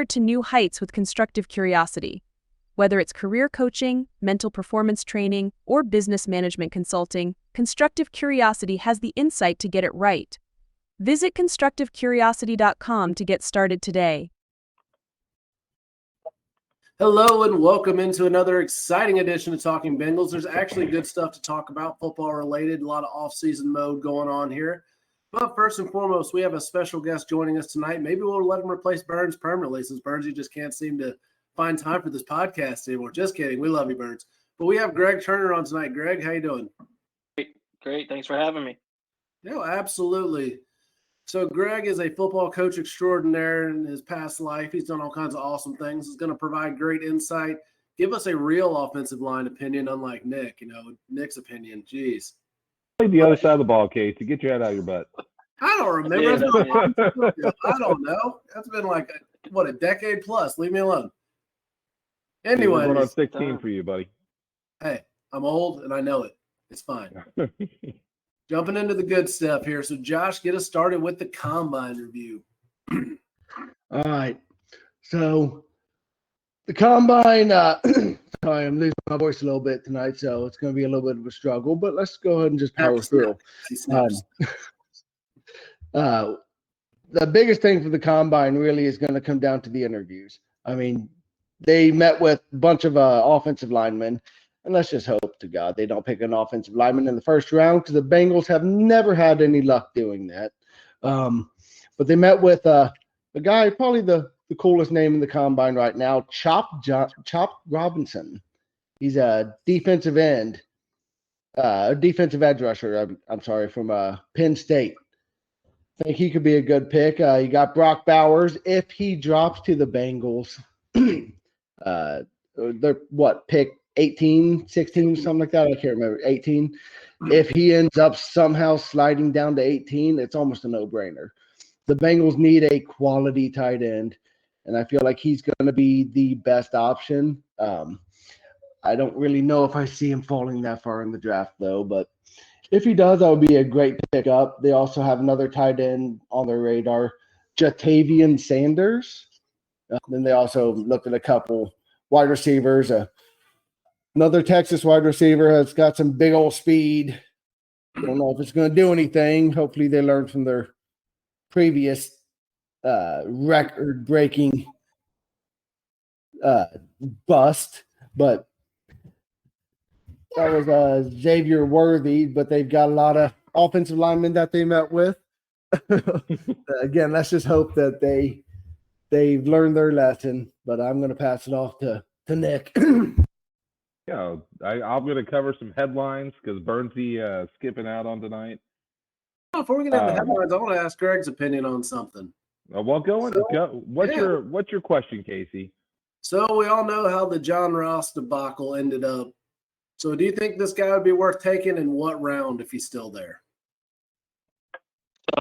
career to new heights with constructive curiosity. Whether it's career coaching, mental performance training, or business management consulting, Constructive Curiosity has the insight to get it right. Visit constructivecuriosity.com to get started today. Hello and welcome into another exciting edition of Talking Bengals. There's actually good stuff to talk about, football related, a lot of off-season mode going on here. But first and foremost, we have a special guest joining us tonight. Maybe we'll let him replace Burns permanently, since Burnsy just can't seem to find time for this podcast anymore. Just kidding. We love you, Burns. But we have Greg Turner on tonight. Greg, how you doing? Great. Thanks for having me. Yeah, absolutely. So Greg is a football coach extraordinaire in his past life. He's done all kinds of awesome things. He's going to provide great insight. Give us a real offensive line opinion, unlike Nick. Nick's opinion. Jeez. The other side of the ball, Casey. Get your head out of your butt. I don't remember. I don't know. That's been like, a decade plus. Leave me alone. Anyway. We're going on 16 for you, buddy. Hey, I'm old and I know it. It's fine. Jumping into the good stuff here. So, Josh, get us started with the Combine review. All right. So, the Combine, sorry, I'm losing my voice a little bit tonight, so it's going to be a little bit of a struggle, but let's go ahead and just power through. The biggest thing for the Combine really is going to come down to the interviews. I mean, they met with a bunch of offensive linemen. And let's just hope to God they don't pick an offensive lineman in the first round, because the Bengals have never had any luck doing that. But they met with a guy, probably the coolest name in the Combine right now, Chop Robinson. He's a defensive edge rusher, I'm sorry, from Penn State. I think he could be a good pick. You got Brock Bowers. If he drops to the Bengals, they're pick 18, 16, something like that. I can't remember. 18. If he ends up somehow sliding down to 18, it's almost a no-brainer. The Bengals need a quality tight end, and I feel like he's going to be the best option. I don't really know if I see him falling that far in the draft, though, but if he does, that would be a great pickup. They also have another tight end on their radar, Jatavian Sanders. Then they also looked at a couple wide receivers. Another Texas wide receiver has got some big old speed. I don't know if it's going to do anything. Hopefully they learn from their previous record-breaking bust. But that was Xavier Worthy, but they've got a lot of offensive linemen that they met with. Again, let's just hope that they've learned their lesson. But I'm going to pass it off to Nick. Yeah, I'm going to cover some headlines because Burnsy skipping out on tonight. Before we get into the headlines, I want to ask Greg's opinion on something. Well, go. What's your question, Casey? So we all know how the John Ross debacle ended up. So do you think this guy would be worth taking in what round if he's still there? So,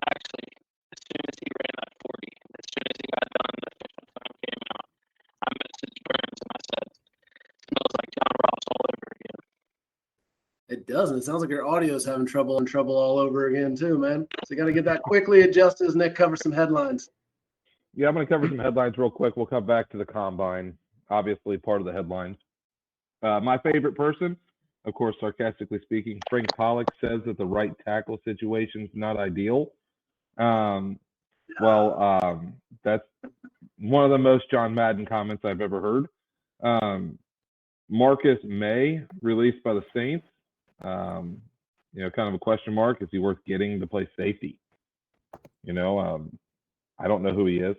actually, as soon as he ran that 40, as soon as he got done, the official time came out, I messaged Burns and I said, smells like John Ross all over again. It doesn't. It sounds like your audio's having trouble all over again too, man. So you got to get that quickly adjusted as Nick covers some headlines. Yeah, I'm going to cover some headlines real quick. We'll come back to the Combine, obviously part of the headlines. My favorite person, of course, sarcastically speaking, Frank Pollock says that the right tackle situation is not ideal. That's one of the most John Madden comments I've ever heard. Marcus May, released by the Saints. Kind of a question mark. Is he worth getting to play safety? I don't know who he is.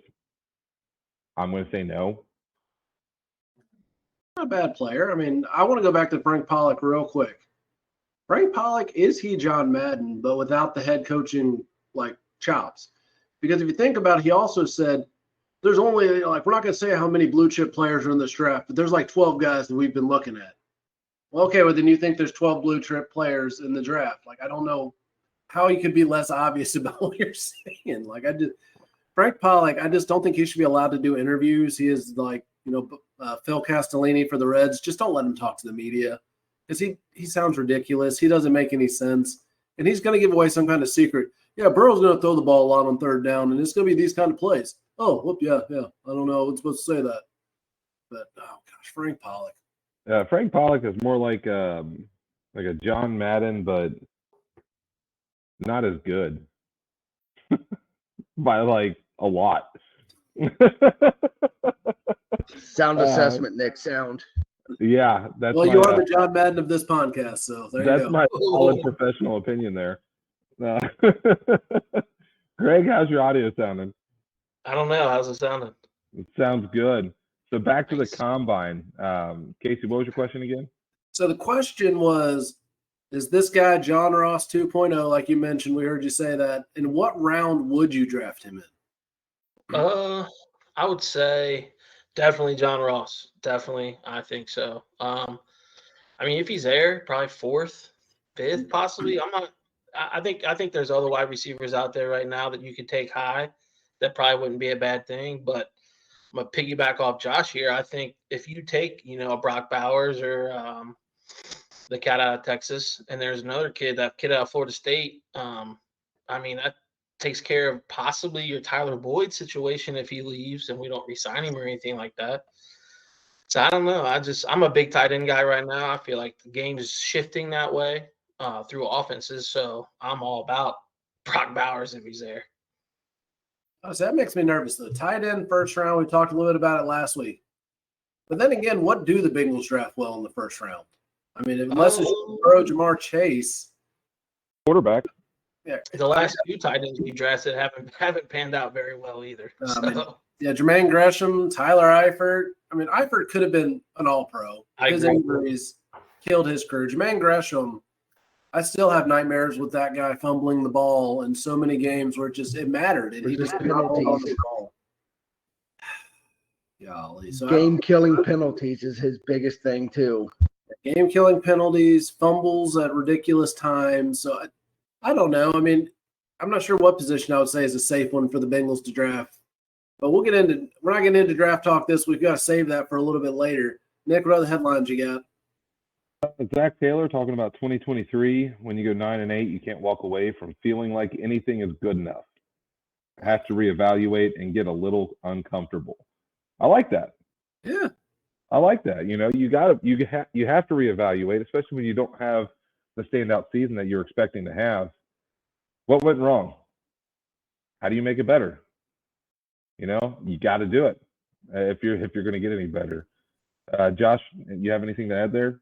I'm going to say no. Not a bad player. I mean, I want to go back to Frank Pollock real quick. Frank Pollock, is he John Madden, but without the head coaching, chops? Because if you think about it, he also said there's only, we're not going to say how many blue chip players are in this draft, but there's 12 guys that we've been looking at. Well, okay, well, then you think there's 12 blue chip players in the draft. I don't know how he could be less obvious about what you're saying. Frank Pollock, I just don't think he should be allowed to do interviews. He is Phil Castellini for the Reds. Just don't let him talk to the media because he sounds ridiculous. He doesn't make any sense. And he's going to give away some kind of secret. Yeah, Burrow's going to throw the ball a lot on third down, and it's going to be these kind of plays. Oh, whoop, yeah. I don't know. I was supposed to say that. But, oh, gosh, Frank Pollock. Frank Pollock is more like a John Madden, but not as good by like a lot. Sound assessment, Nick. Sound. Yeah, that's Well, my, you are the John Madden of this podcast, so there you that's go. my solid professional opinion there. Greg, how's your audio sounding? I don't know. How's it sounding? It sounds good. So back to the Nice. combine. Casey, what was your question again? So the question was, is this guy John Ross 2.0, like you mentioned? We heard you say that. In what round would you draft him in? I would say definitely John Ross. Definitely, I think so. I mean, if he's there, probably 4th, 5th, possibly. I think there's other wide receivers out there right now that you could take high. That probably wouldn't be a bad thing. But I'm gonna piggyback off Josh here. I think if you take, a Brock Bowers or the cat out of Texas, and there's another kid, that kid out of Florida State. I mean, that takes care of possibly your Tyler Boyd situation if he leaves and we don't re-sign him or anything like that. So I don't know. I'm a big tight end guy right now. I feel like the game is shifting that way through offenses. So I'm all about Brock Bowers if he's there. Oh, so that makes me nervous. The tight end first round, we talked a little bit about it last week. But then again, what do the Bengals draft well in the first round? I mean, unless it's Burrow, Jamar Chase. Quarterback. Yeah. The last few tight ends we drafted haven't panned out very well either. Jermaine Gresham, Tyler Eifert. I mean, Eifert could have been an all-pro. His injuries killed his career. Jermaine Gresham, I still have nightmares with that guy fumbling the ball in so many games where it mattered. And he just could not hold on to the ball. Golly. So Game-killing penalties is his biggest thing, too. Game-killing penalties, fumbles at ridiculous times. So I don't know. I mean, I'm not sure what position I would say is a safe one for the Bengals to draft. But we're not getting into draft talk this week. We've got to save that for a little bit later. Nick, what other headlines you got? Zach Taylor talking about 2023. When you go 9-8, you can't walk away from feeling like anything is good enough. Have to reevaluate and get a little uncomfortable. I like that. Yeah. I like that. You have to reevaluate, especially when you don't have the standout season that you're expecting to have. What went wrong? How do you make it better? You got to do it if you're going to get any better. Josh, you have anything to add there?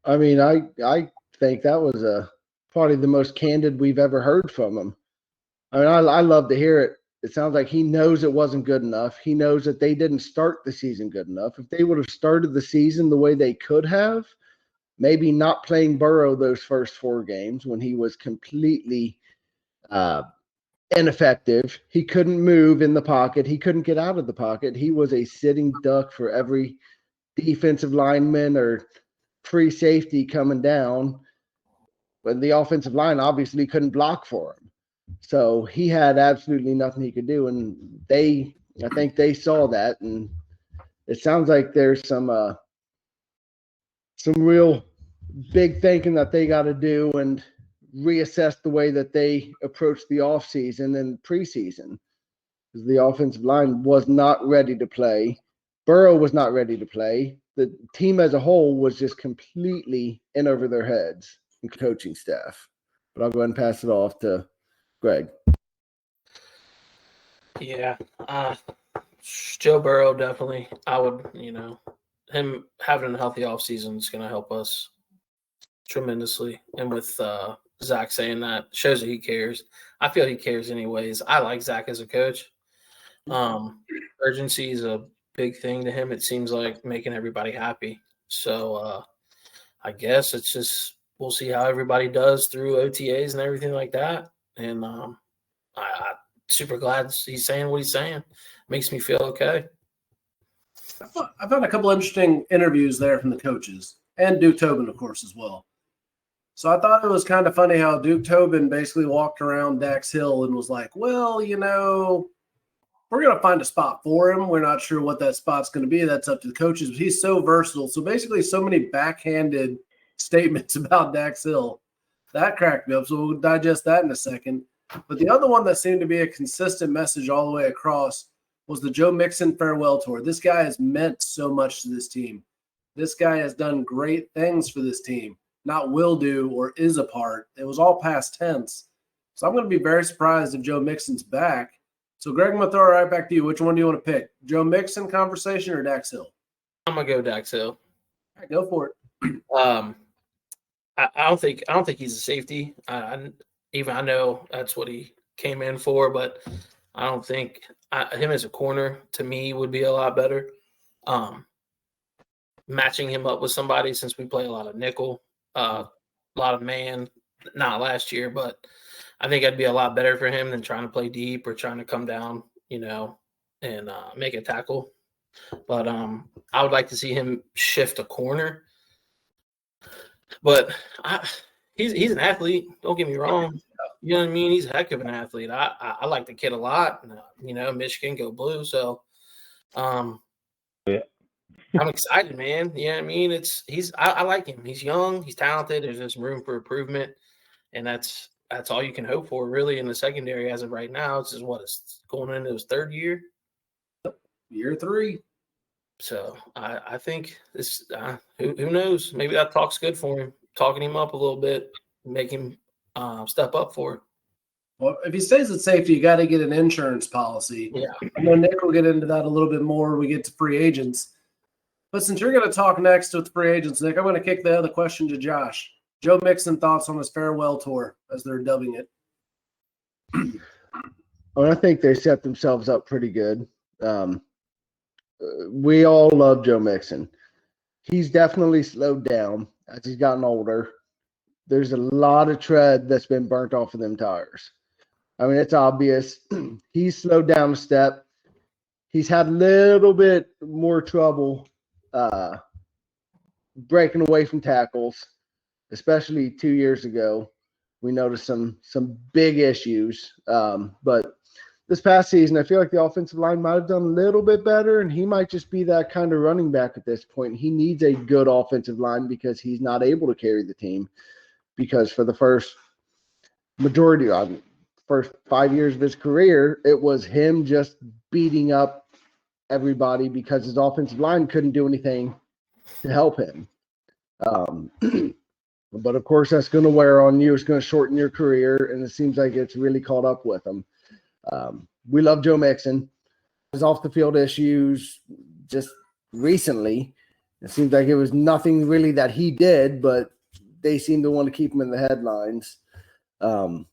I mean, I think that was probably the most candid we've ever heard from him. I mean, I love to hear it. It sounds like he knows it wasn't good enough. He knows that they didn't start the season good enough. If they would have started the season the way they could have, maybe not playing Burrow those first 4 games when he was completely ineffective. He couldn't move in the pocket. He couldn't get out of the pocket. He was a sitting duck for every defensive lineman or free safety coming down. When the offensive line obviously couldn't block for him. So he had absolutely nothing he could do. And I think they saw that. And it sounds like there's some real big thinking that they got to do and reassess the way that they approach the offseason and preseason. Because the offensive line was not ready to play. Burrow was not ready to play. The team as a whole was just completely in over their heads and coaching staff. But I'll go ahead and pass it off to Greg. Yeah. Joe Burrow, definitely. I would, him having a healthy offseason is going to help us tremendously. And with Zach saying that, shows that he cares. I feel he cares anyways. I like Zach as a coach. Urgency is a big thing to him. It seems like making everybody happy. So I guess it's just we'll see how everybody does through OTAs and everything like that. And I'm super glad he's saying what he's saying. Makes me feel okay. I found a couple interesting interviews there from the coaches and Duke Tobin, of course, as well. So I thought it was kind of funny how Duke Tobin basically walked around Dax Hill and was like, well, we're going to find a spot for him. We're not sure what that spot's going to be. That's up to the coaches. But he's so versatile. So basically so many backhanded statements about Dax Hill. That cracked me up. So we'll digest that in a second. But the other one that seemed to be a consistent message all the way across was the Joe Mixon farewell tour. This guy has meant so much to this team. This guy has done great things for this team, not will do or is a part. It was all past tense. So I'm going to be very surprised if Joe Mixon's back. So, Greg, I'm going to throw it right back to you. Which one do you want to pick? Joe Mixon conversation or Dax Hill? I'm gonna go Dax Hill. All right, go for it. I don't think he's a safety. I know that's what he came in for, but I don't think him as a corner to me would be a lot better. Matching him up with somebody, since we play a lot of nickel, a lot of man, not last year, but I think that'd be a lot better for him than trying to play deep or trying to come down, and make a tackle. But I would like to see him shift a corner. But he's an athlete. Don't get me wrong. You know what I mean? He's a heck of an athlete. I like the kid a lot. Michigan, go blue. So, Yeah. I'm excited, man. You know what I mean? I like him. He's young. He's talented. There's just room for improvement, and that's all you can hope for, really, in the secondary as of right now. It's going into his third year. Year 3. So I think this. Who knows? Maybe that talk's good for him. Talking him up a little bit, make him step up for it. Well, if he stays at safety, you got to get an insurance policy. Yeah. I know Nick will get into that a little bit more when we get to free agents. But since you're going to talk next with free agents, Nick, I'm going to kick the other question to Josh. Joe Mixon, thoughts on his farewell tour, as they're dubbing it. Well, I think they set themselves up pretty good. We all love Joe Mixon. He's definitely slowed down as he's gotten older. There's a lot of tread that's been burnt off of them tires. I mean, it's obvious. He's slowed down a step. He's had a little bit more trouble breaking away from tackles, especially 2 years ago. We noticed some big issues. But this past season, I feel like the offensive line might have done a little bit better, and he might just be that kind of running back at this point. He needs a good offensive line because he's not able to carry the team. Because for the first 5 years of his career, it was him just beating up everybody because his offensive line couldn't do anything to help him. But of course, that's going to wear on you. It's going to shorten your career, and it seems like it's really caught up with him. We love Joe Mixon. His off the field issues just recently. It seems like it was nothing really that he did, but they seem to want to keep him in the headlines. But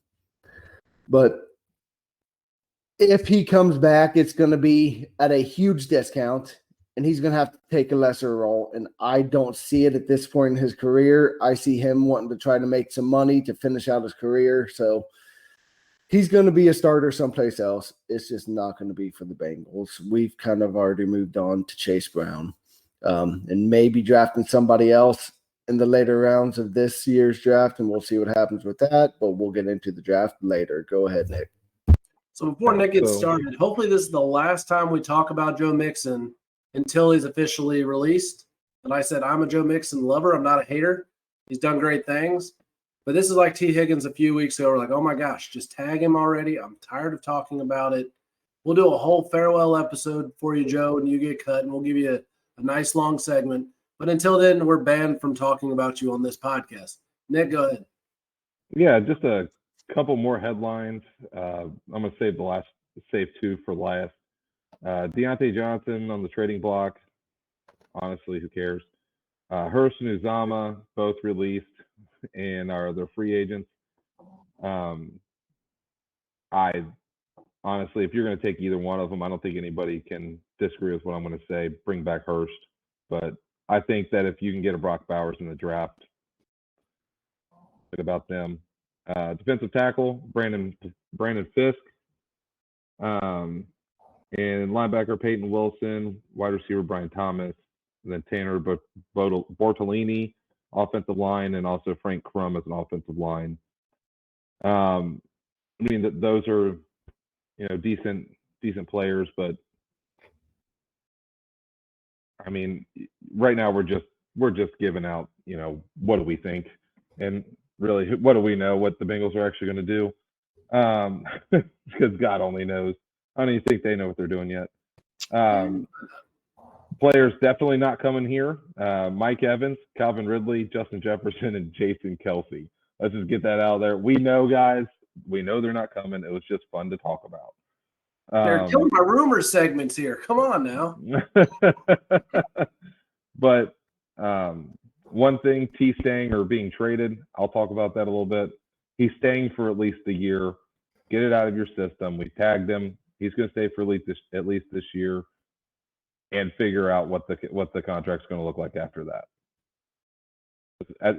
if he comes back, it's going to be at a huge discount, and he's going to have to take a lesser role. And I don't see it at this point in his career. I see him wanting to try to make some money to finish out his career. So he's going to be a starter someplace else. It's just not going to be for the Bengals. We've kind of already moved on to Chase Brown, and maybe drafting somebody else in the later rounds of this year's draft, and we'll see what happens with that, but we'll get into the draft later. Go ahead, Nick. So before Nick gets started, hopefully this is the last time we talk about Joe Mixon until he's officially released. And I said, I'm a Joe Mixon lover. I'm not a hater. He's done great things. But this is like T. Higgins a few weeks ago. We're like, oh my gosh, just tag him already. I'm tired of talking about it. We'll do a whole farewell episode for you, Joe, and you get cut, and we'll give you a nice long segment. But until then, we're banned from talking about you on this podcast. Nick, go ahead. Yeah, just a couple more headlines. I'm going to save two for last. Deontay Johnson on the trading block. Honestly, who cares? Hurst and Uzama both released and are their free agents. I honestly, if you're going to take either one of them, I don't think anybody can disagree with what I'm going to say. Bring back Hurst. But I think that if you can get a Brock Bowers in the draft, about them. Defensive tackle, Brandon Fisk. And linebacker, Peyton Wilson. Wide receiver, Brian Thomas. And then Tanner Bortolini, offensive line, and also Frank Crum as an offensive line. I mean, those are, decent players, but I mean, right now we're just giving out, what do we think? And really, what do we know what the Bengals are actually going to do? because God only knows. I don't even think they know what they're doing yet. Players definitely not coming here. Mike Evans, Calvin Ridley, Justin Jefferson, and Jason Kelsey. Let's just get that out there. We know, guys. We know they're not coming. It was just fun to talk about. They're killing my rumor segments here. Come on now. But one thing, T staying or being traded, I'll talk about that a little bit. He's staying for at least a year. Get it out of your system. We tagged him. He's going to stay for at least this year, and figure out what the contract's going to look like after that.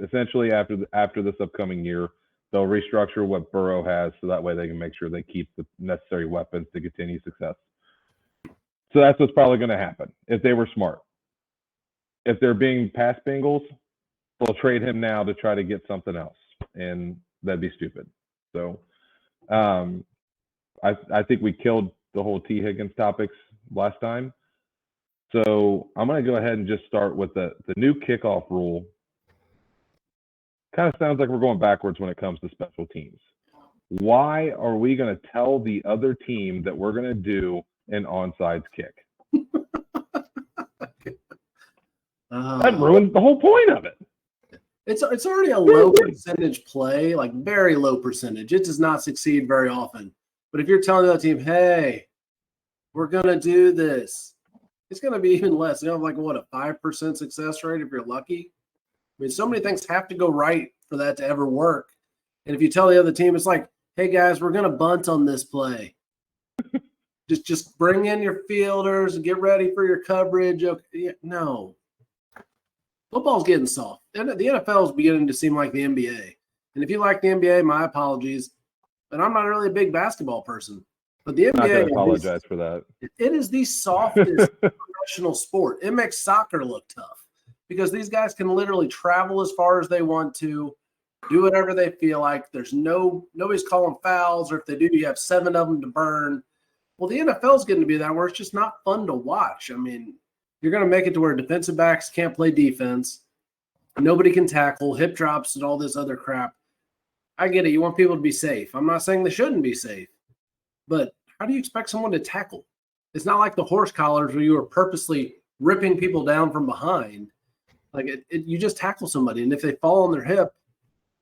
Essentially, after this upcoming year, they'll restructure what Burrow has, so that way they can make sure they keep the necessary weapons to continue success. So that's what's probably going to happen if they were smart. If they're being past Bengals, they'll trade him now to try to get something else, and that'd be stupid. So I think we killed the whole T. Higgins topics last time. So I'm going to go ahead and just start with the new kickoff rule. Kind of sounds like we're going backwards when it comes to special teams. Why are we going to tell the other team that we're going to do an onside kick? That ruins the whole point of it. It's already a low percentage play, like very low percentage. It does not succeed very often. But if you're telling the other team, hey, we're going to do this, it's going to be even less. You know, like what, a 5% success rate if you're lucky? I mean, so many things have to go right for that to ever work. And if you tell the other team, it's like, hey, guys, we're going to bunt on this play. just bring in your fielders and get ready for your coverage. Okay. Yeah, no. Football's getting soft. And the NFL is beginning to seem like the NBA. And if you like the NBA, my apologies. But I'm not really a big basketball person. But the NBA, not going to apologize for that. It is the softest professional sport. It makes soccer look tough because these guys can literally travel as far as they want to, do whatever they feel like. There's nobody's calling fouls, or if they do, you have 7 of them to burn. Well, the NFL is getting to be that where it's just not fun to watch. I mean, you're going to make it to where defensive backs can't play defense. Nobody can tackle, hip drops, and all this other crap. I get it. You want people to be safe. I'm not saying they shouldn't be safe. But how do you expect someone to tackle? It's not like the horse collars where you are purposely ripping people down from behind. Like you just tackle somebody, and if they fall on their hip,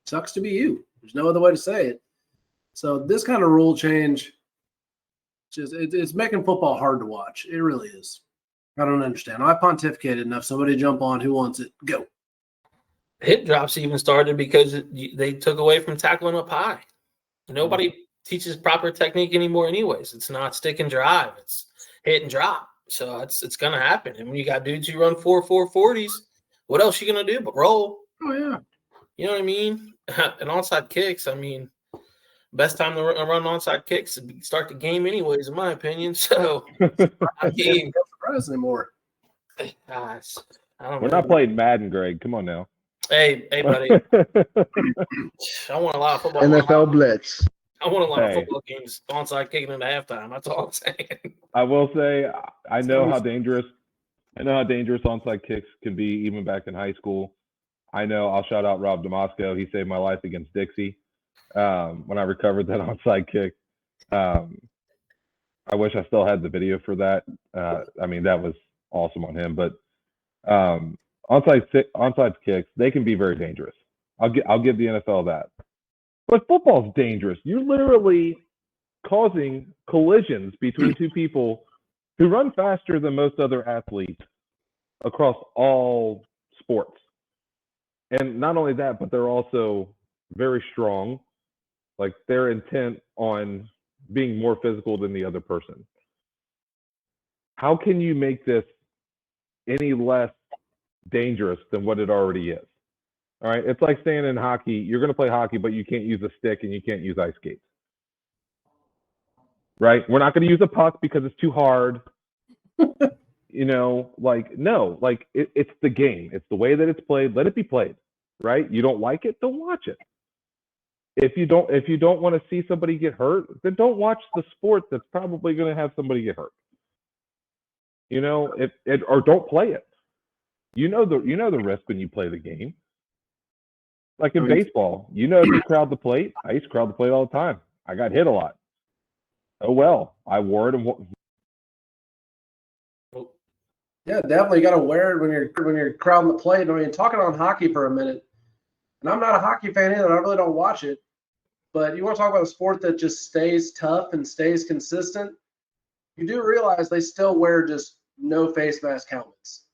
sucks to be you. There's no other way to say it. So this kind of rule change, it's making football hard to watch. It really is. I don't understand. I pontificated enough. Somebody jump on. Who wants it? Go. Hip drops even started because they took away from tackling up high. Nobody teaches proper technique anymore anyways. It's not stick and drive. It's hit and drop. So it's going to happen. And when you got dudes who run 4.40s, what else you going to do but roll? Oh, yeah. You know what I mean? And onside kicks, I mean, best time to run onside kicks is to start the game anyways, in my opinion. So I can't surprise anymore. Gosh, We're not playing Madden, Greg. Come on now. Hey, buddy. I want a lot of football. NFL blitz. I want a lot of football games onside kicking into halftime. That's all I'm saying. I will say I know how dangerous onside kicks can be even back in high school. I know I'll shout out Rob Damasco. He saved my life against Dixie when I recovered that onside kick. I wish I still had the video for that. I mean, that was awesome on him. But onside kicks, they can be very dangerous. I'll give the NFL that. But football's dangerous. You're literally causing collisions between two people who run faster than most other athletes across all sports. And not only that, but they're also very strong. Like, they're intent on being more physical than the other person. How can you make this any less dangerous than what it already is? All right, it's like saying in hockey, you're going to play hockey, but you can't use a stick and you can't use ice skates. Right? We're not going to use a puck because it's too hard. You know, like, no, like it's the game. It's the way that it's played. Let it be played. Right? You don't like it, don't watch it. If you don't want to see somebody get hurt, then don't watch the sport that's probably going to have somebody get hurt. You know, or don't play it. You know the risk when you play the game. Like in baseball, if you crowd the plate. I used to crowd the plate all the time. I got hit a lot. Oh well, I wore it and Yeah, definitely. You got to wear it when you're crowding the plate. I mean, talking on hockey for a minute, and I'm not a hockey fan either. I really don't watch it. But you want to talk about a sport that just stays tough and stays consistent? You do realize they still wear just no face mask helmets.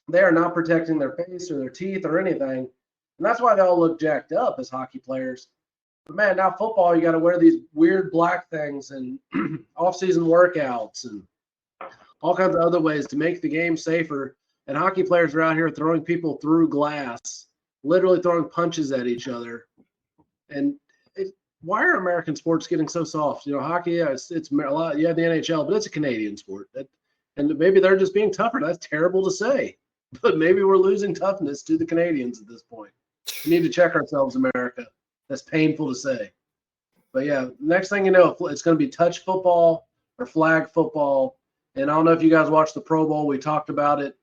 They are not protecting their face or their teeth or anything. And that's why they all look jacked up as hockey players. But man, now football, you got to wear these weird black things and off-season workouts and all kinds of other ways to make the game safer. And hockey players are out here throwing people through glass, literally throwing punches at each other. And why are American sports getting so soft? You know, hockey, yeah, it's a lot. You have the NHL, but it's a Canadian sport. And maybe they're just being tougher. That's terrible to say. But maybe we're losing toughness to the Canadians at this point. We need to check ourselves, America. That's painful to say. But yeah, next thing you know, it's going to be touch football or flag football. And I don't know if you guys watched the Pro Bowl. We talked about it.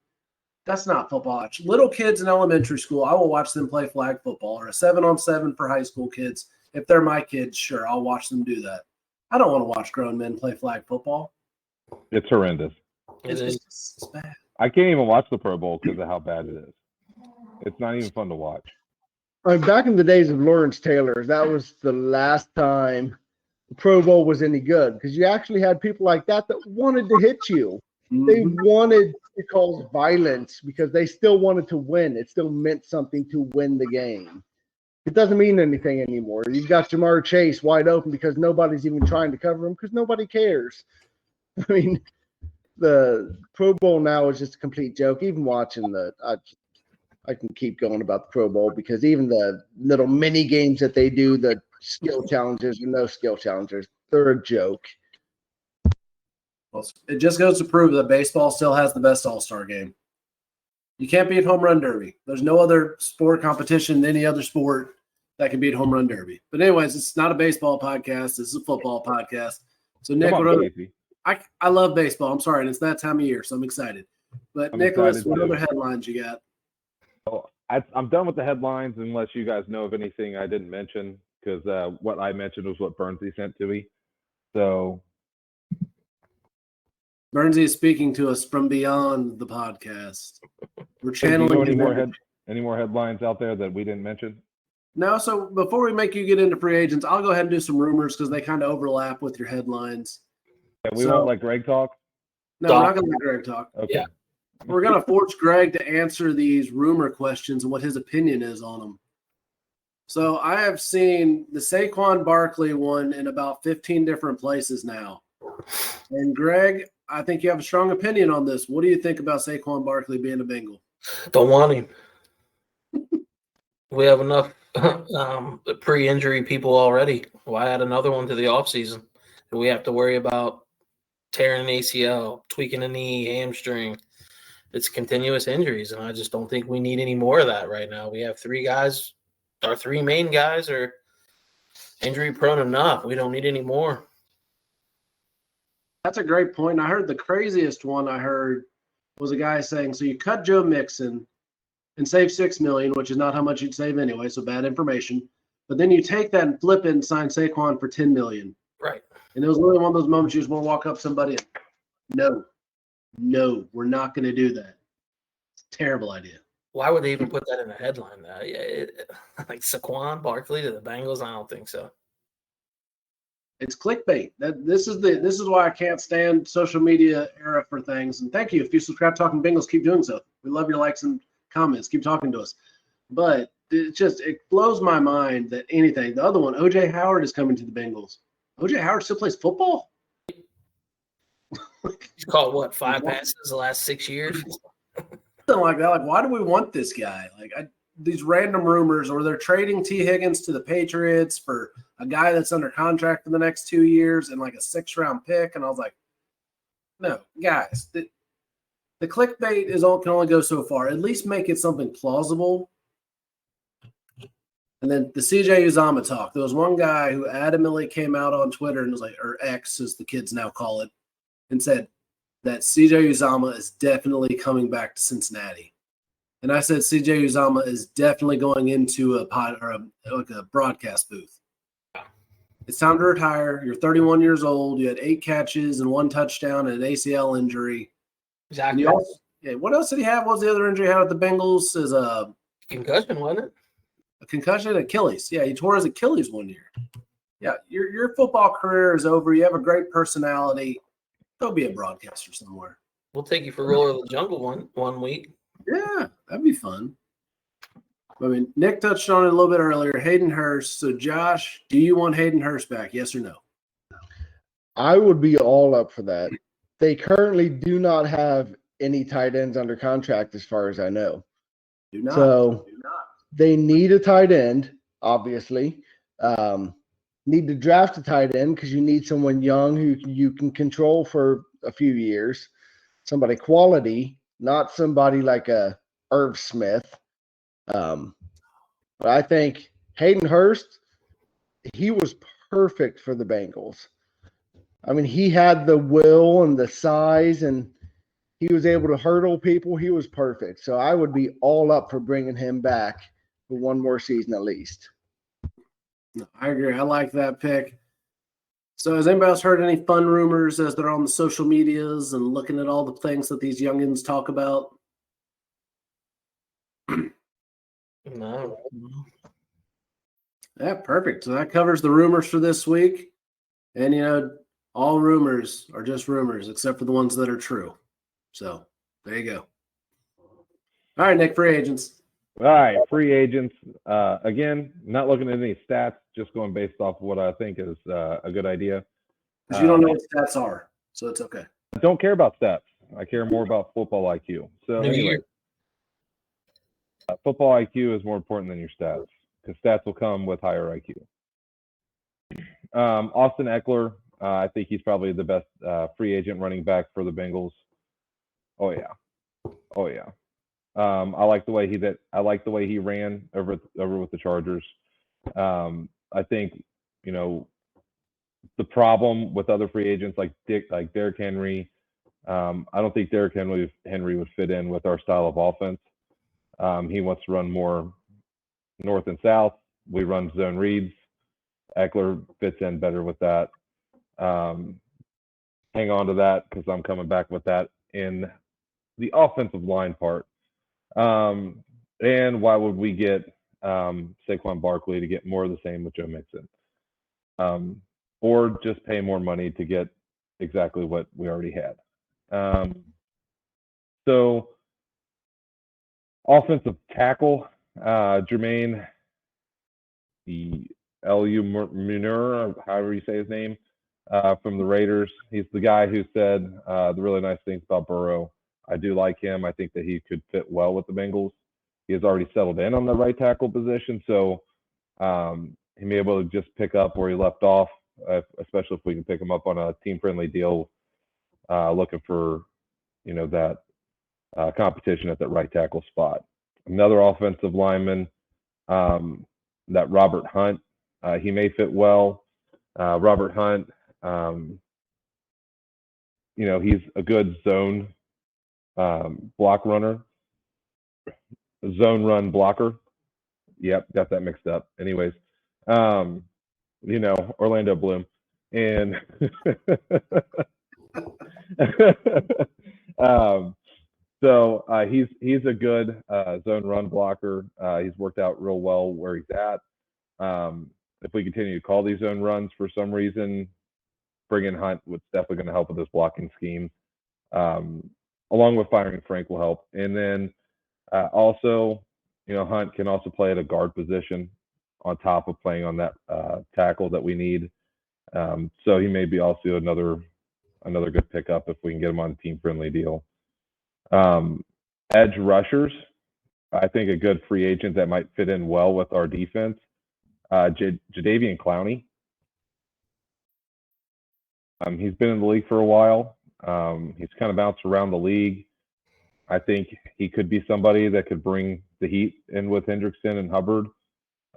That's not football. Little kids in elementary school, I will watch them play flag football or a 7-on-7 for high school kids. If they're my kids, sure, I'll watch them do that. I don't want to watch grown men play flag football. it's horrendous. It's bad. I can't even watch the Pro Bowl because of how bad it is. It's not even fun to watch. Back in the days of Lawrence Taylor, that was the last time the Pro Bowl was any good because you actually had people like that wanted to hit you. They wanted to cause violence because they still wanted to win. It still meant something to win the game. It doesn't mean anything anymore. You've got Jamar Chase wide open because nobody's even trying to cover him because nobody cares. I mean, the Pro Bowl now is just a complete joke. Even watching I can keep going about the Pro Bowl because even the little mini games that they do, the skill challenges or no skill challenges, they're a joke. Well, it just goes to prove that baseball still has the best all-star game. You can't beat home run derby. There's no other sport competition in any other sport that can beat home run derby. But anyways, it's not a baseball podcast. This is a football podcast. So Nick, I love baseball. I'm sorry, and it's that time of year, so I'm excited. But Nicholas, what other headlines you got? So I'm done with the headlines unless you guys know of anything I didn't mention because what I mentioned was what Bernsey sent to me. So Bernsey is speaking to us from beyond the podcast. We're channeling. Any more headlines out there that we didn't mention? No. So before we make you get into free agents, I'll go ahead and do some rumors because they kind of overlap with your headlines. Yeah, we won't let Greg talk. No, we're not going to let Greg talk. Okay. Yeah. We're going to force Greg to answer these rumor questions and what his opinion is on them. So I have seen the Saquon Barkley one in about 15 different places now. And Greg, I think you have a strong opinion on this. What do you think about Saquon Barkley being a Bengal? Don't want him. We have enough pre-injury people already. Why add another one to the offseason? We have to worry about tearing an ACL, tweaking a knee, hamstring. It's continuous injuries, and I just don't think we need any more of that right now. We have three guys. Our three main guys are injury-prone enough. We don't need any more. That's a great point. I heard the craziest one I heard was a guy saying, so you cut Joe Mixon and save $6 million, which is not how much you'd save anyway, so bad information. But then you take that and flip it and sign Saquon for $10 million. Right. And it was really one of those moments you just want to walk up to somebody and, no, we're not going to do that. It's a terrible idea. Why would they even put that in the headline? Like Saquon Barkley to the Bengals? I don't think so. It's clickbait. This is why I can't stand social media era for things. And thank you. If you subscribe to Talkin Bengals, keep doing so. We love your likes and comments. Keep talking to us. But it blows my mind that anything. The other one, OJ Howard is coming to the Bengals. OJ Howard still plays football? He's caught 5 passes the last 6 years? Something like that. Like, why do we want this guy? These random rumors, or they're trading T. Higgins to the Patriots for a guy that's under contract for the next 2 years and like a 6th-round pick. And I was like, no, guys, the clickbait can only go so far. At least make it something plausible. And then the CJ Uzomah talk. There was one guy who adamantly came out on Twitter and was like, or X as the kids now call it, and said that CJ Uzomah is definitely coming back to Cincinnati. And I said CJ Uzomah is definitely going into a broadcast booth. It's time to retire. You're 31 years old. You had 8 catches and 1 touchdown and an ACL injury. Exactly. What else did he have? What was the other injury he had with the Bengals? Is a concussion, wasn't it? A concussion, Achilles. Yeah, he tore his Achilles one year. Yeah, your football career is over. You have a great personality. Go be a broadcaster somewhere. We'll take you for Roller of the Jungle one week. Yeah, that'd be fun. I mean, Nick touched on it a little bit earlier. Hayden Hurst. So, Josh, do you want Hayden Hurst back? Yes or no? I would be all up for that. They currently do not have any tight ends under contract, as far as I know. Do not. So they need a tight end, obviously. Need to draft a tight end because you need someone young who you can control for a few years. Somebody quality, not somebody like a Irv Smith. But I think Hayden Hurst, he was perfect for the Bengals. I mean, he had the will and the size, and he was able to hurdle people. He was perfect. So I would be all up for bringing him back for one more season at least. I agree. I like that pick. So has anybody else heard any fun rumors as they're on the social medias and looking at all the things that these youngins talk about? No. Yeah, perfect. So that covers the rumors for this week. And, all rumors are just rumors except for the ones that are true. So there you go. All right, Nick, free agents. All right, free agents. Again, not looking at any stats, just going based off what I think is a good idea. Because you don't know what stats are, so it's okay. I don't care about stats. I care more about football IQ. So anyway, football IQ is more important than your stats because stats will come with higher IQ. Austin Eckler, I think he's probably the best free agent running back for the Bengals. Oh yeah. I like the way he ran over with the Chargers. I think the problem with other free agents like Derrick Henry. I don't think Derrick Henry would fit in with our style of offense. He wants to run more north and south. We run zone reads. Eckler fits in better with that. Hang on to that because I'm coming back with that in the offensive line part. And why would we get Saquon Barkley to get more of the same with Joe Mixon? Or just pay more money to get exactly what we already had. So offensive tackle, Jermaine Munir, however you say his name, from the Raiders. He's the guy who said the really nice things about Burrow. I do like him. I think that he could fit well with the Bengals. He has already settled in on the right tackle position, so he may be able to just pick up where he left off, especially if we can pick him up on a team-friendly deal, looking for that competition at that right tackle spot. Another offensive lineman, that Robert Hunt, he may fit well. Robert Hunt, he's a good zone block runner, zone run blocker. Yep, got that mixed up. Anyways, Orlando Bloom, and so he's a good zone run blocker. He's worked out real well where he's at. If we continue to call these zone runs for some reason, bringing Hunt was definitely going to help with this blocking scheme. Along with firing Frank will help. And then also, Hunt can also play at a guard position on top of playing on that tackle that we need. So he may be also another good pickup if we can get him on a team-friendly deal. Edge rushers, I think a good free agent that might fit in well with our defense. Jadeveon Clowney. He's been in the league for a while. He's kind of bounced around the league. I think he could be somebody that could bring the heat in with Hendrickson and Hubbard,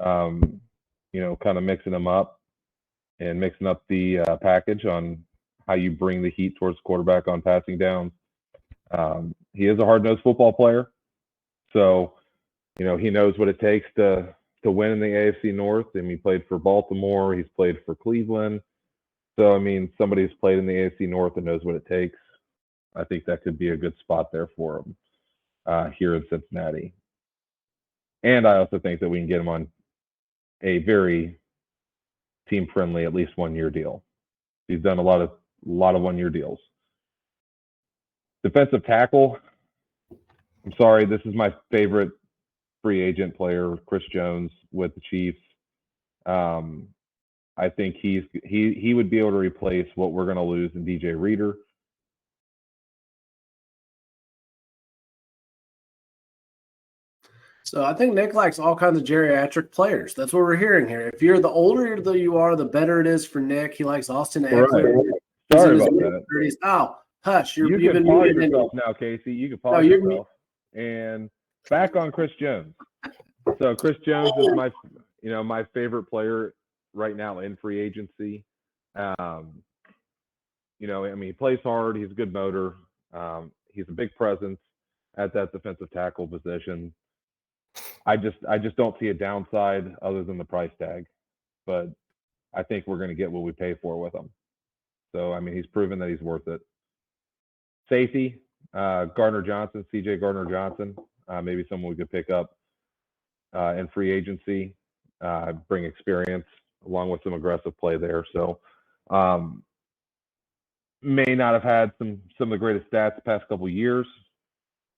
kind of mixing them up and mixing up the package on how you bring the heat towards the quarterback on passing downs. He is a hard-nosed football player, so, he knows what it takes to to win in the AFC North. I mean, he played for Baltimore. He's played for Cleveland. So, I mean, somebody who's played in the AFC North and knows what it takes. I think that could be a good spot there for him here in Cincinnati. And I also think that we can get him on a very team-friendly, at least 1-year deal. He's done a lot of 1-year deals. Defensive tackle. I'm sorry, this is my favorite free agent player, Chris Jones with the Chiefs. I think he would be able to replace what we're going to lose in DJ Reader. So I think Nick likes all kinds of geriatric players. That's what we're hearing here. If you're the older you are, the better it is for Nick. He likes Austin Eckler. Right. Sorry about that. 30s. Oh, hush! You can pause yourself now, Casey. You can pause yourself. And back on Chris Jones. So Chris Jones is my favorite player right now in free agency. I mean, he plays hard. He's a good motor. He's a big presence at that defensive tackle position. I just don't see a downside other than the price tag, but I think we're going to get what we pay for with him. So, I mean, he's proven that he's worth it. Safety, Gardner Johnson, CJ Gardner Johnson, maybe someone we could pick up in free agency, bring experience along with some aggressive play there. So, may not have had some of the greatest stats the past couple of years.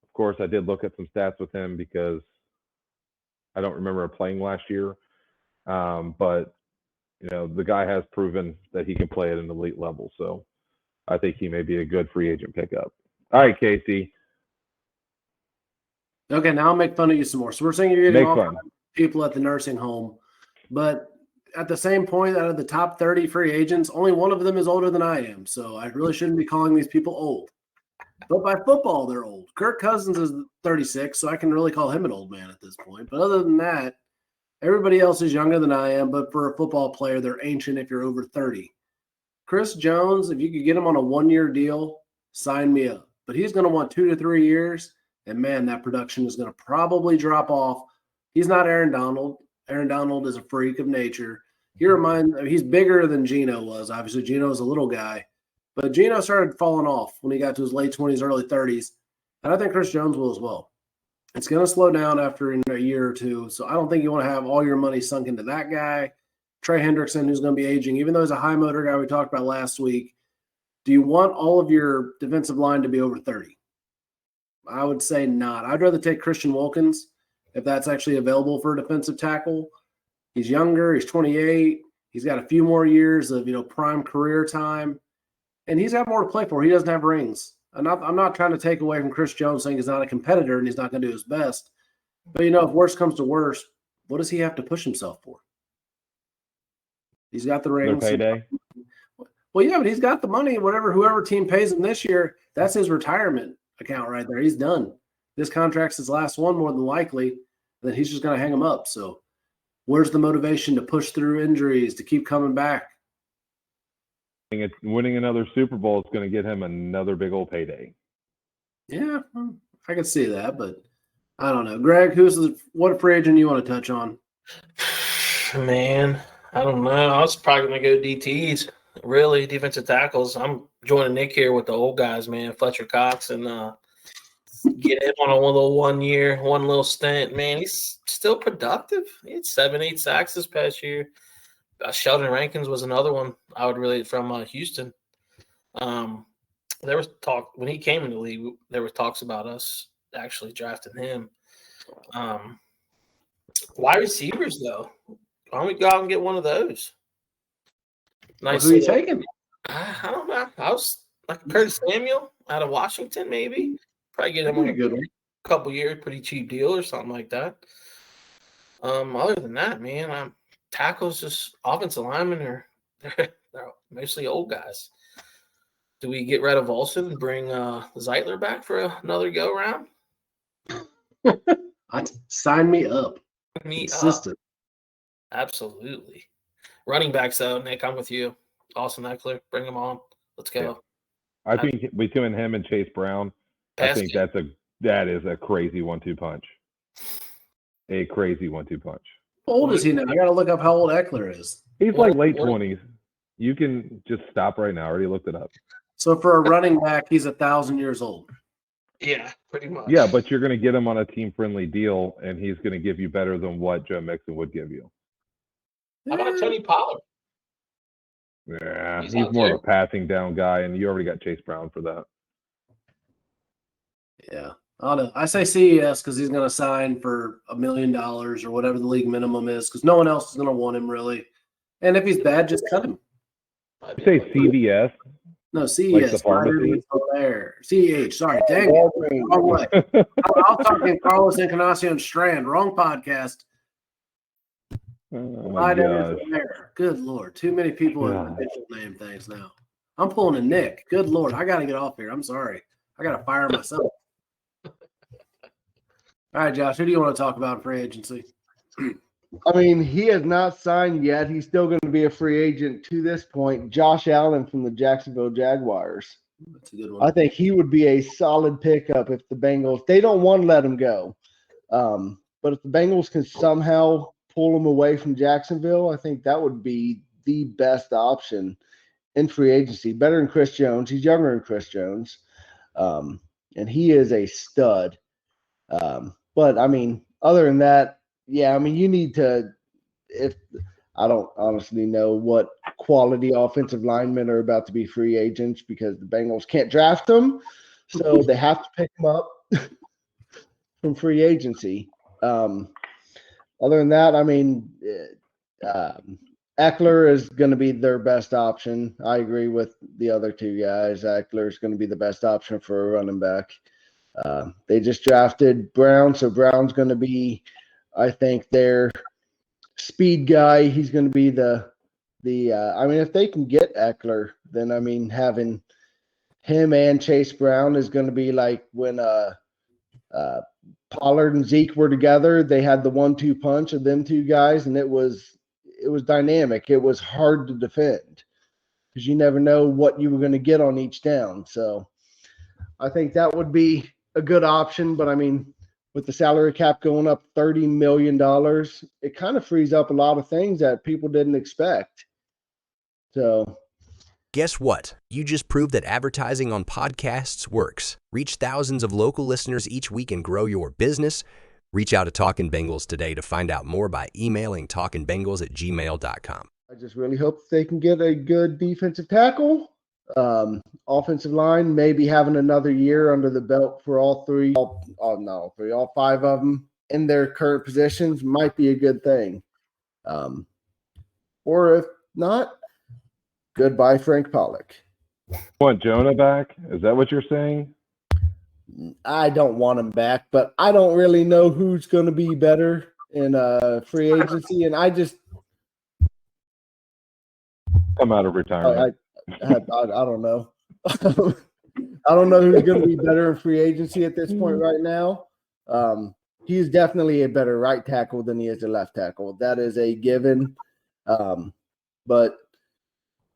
Of course, I did look at some stats with him because I don't remember playing last year. But, the guy has proven that he can play at an elite level. So I think he may be a good free agent pickup. All right, Casey. Okay, now I'll make fun of you some more. So we're saying you're getting all kinds of people at the nursing home. But at the same point, out of the top 30 free agents, only one of them is older than I am. So I really shouldn't be calling these people old. But by football, they're old. Kirk Cousins is 36, so I can really call him an old man at this point. But other than that, everybody else is younger than I am. But for a football player, they're ancient if you're over 30. Chris Jones, if you could get him on a 1-year deal, sign me up. But he's going to want 2 to 3 years. And, man, that production is going to probably drop off. He's not Aaron Donald. Aaron Donald is a freak of nature. He's bigger than Geno was. Obviously, Geno's a little guy. But Geno started falling off when he got to his late 20s, early 30s. And I think Chris Jones will as well. It's going to slow down after a year or two. So I don't think you want to have all your money sunk into that guy. Trey Hendrickson, who's going to be aging, even though he's a high motor guy we talked about last week. Do you want all of your defensive line to be over 30? I would say not. I'd rather take Christian Wilkins if that's actually available for a defensive tackle. He's younger. He's 28. He's got a few more years of, prime career time. And he's got more to play for. He doesn't have rings. I'm not trying to take away from Chris Jones saying he's not a competitor and he's not going to do his best. But, if worse comes to worse, what does he have to push himself for? He's got the rings. Their payday. Well, yeah, but he's got the money. Whoever team pays him this year, that's his retirement account right there. He's done. This contract's his last one more than likely. And then he's just going to hang him up. So where's the motivation to push through injuries, to keep coming back? Winning another Super Bowl is going to get him another big old payday. Yeah, I can see that, but I don't know. Greg, what free agent you want to touch on? Man, I don't know. I was probably going to go DTs, really, defensive tackles. I'm joining Nick here with the old guys, man, Fletcher Cox, and get him on a little 1 year, one little stint. Man, he's still productive. He had 7-8 sacks this past year. Sheldon Rankins was another one I would relate from Houston. There was talk when he came in the league. There was talks about us actually drafting him. Wide receivers, though, why don't we go out and get one of those? Nice. Who are you taking? I don't know. I was like Curtis Samuel out of Washington, maybe. Probably get him on a couple years, pretty cheap deal or something like that. Other than that, man, tackles, just offensive linemen they're mostly old guys. Do we get rid of Olsen and bring Zeitler back for another go round? Sign me up. Consistent. Absolutely. Running backs, though, Nick, I'm with you. Austin Eckler, bring him on. Let's go. I think between him and Chase Brown, I think that is a crazy 1-2 punch. A crazy 1-2 punch. How old is he now? I got to look up how old Eckler is. He's like late 20s. You can just stop right now. I already looked it up. So for a running back, he's 1,000 years old. Yeah, pretty much. Yeah, but you're going to get him on a team-friendly deal, and he's going to give you better than what Joe Mixon would give you. How about Tony Pollard? Yeah, He's he's out more there. of a passing down guy, and you already got Chase Brown for that. Yeah. I don't know. I say CES because he's going to sign for $1 million or whatever the league minimum is because no one else is going to want him really. And if he's bad, just cut him. You say CVS? No, CES. Like the pharmacy? There. CEH. Sorry. Dang it. Wrong way. I'll talk in Carlos Encarnacion Strand. Wrong podcast. Oh Right my over gosh. there. Good Lord. Too many people with God. official name things now. I'm pulling a Nick. Good Lord. I got to get off here. I'm sorry. I got to fire myself. All right, Josh, who do you want to talk about in free agency? I mean, he has not signed yet. He's still going to be a free agent to this point. Josh Allen from the Jacksonville Jaguars. That's a good one. I think he would be a solid pickup if the Bengals – they don't want to let him go. But if the Bengals can somehow pull him away from Jacksonville, I think that would be the best option in free agency. Better than Chris Jones. He's younger than Chris Jones. And he is a stud. But, I mean, other than that, yeah, I mean, you need to – if I don't honestly know what quality offensive linemen are about to be free agents because the Bengals can't draft them, so they have to pick them up from free agency. Other than that, I mean, Eckler is going to be their best option. I agree with the other two guys. Eckler is going to be the best option for a running back. They just drafted Brown, so Brown's going to be, I think, their speed guy. He's going to be the I mean, if they can get Eckler, then, I mean, having him and Chase Brown is going to be like when Pollard and Zeke were together. They had the 1-2 punch of them two guys, and it was dynamic. It was hard to defend because you never know what you were going to get on each down. So I think that would be a good option. But, I mean, with the salary cap going up $30 million, it kind of frees up a lot of things that people didn't expect. So guess what? You just proved that advertising on podcasts works. Reach thousands of local listeners each week and grow your business. Reach out to Talkin Bengals today to find out more by emailing talkinbengals@gmail.com. I just really hope they can get a good defensive tackle. Offensive line, maybe having another year under the belt for all five of them in their current positions might be a good thing. Or if not, goodbye, Frank Pollock. Want Jonah back? Is that what you're saying? I don't want him back, but I don't really know who's going to be better in free agency, and I just Come out of retirement. I don't know. I don't know who's going to be better in free agency at this point right now. He's definitely a better right tackle than he is a left tackle. That is a given. But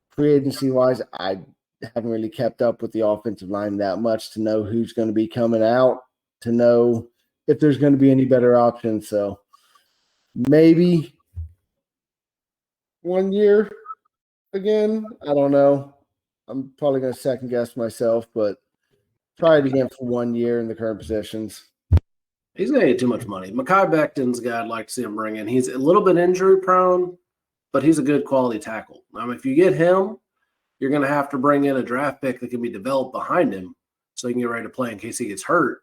free agency wise, I haven't really kept up with the offensive line that much to know who's going to be coming out, to know if there's going to be any better options. So maybe 1 year again. I don't know. I'm probably going to second guess myself, but try it again for 1 year in the current positions. He's going to get too much money. Mekhi Becton's a guy I'd like to see him bring in. He's a little bit injury prone, but he's a good quality tackle. If you get him, you're going to have to bring in a draft pick that can be developed behind him so he can get ready to play in case he gets hurt.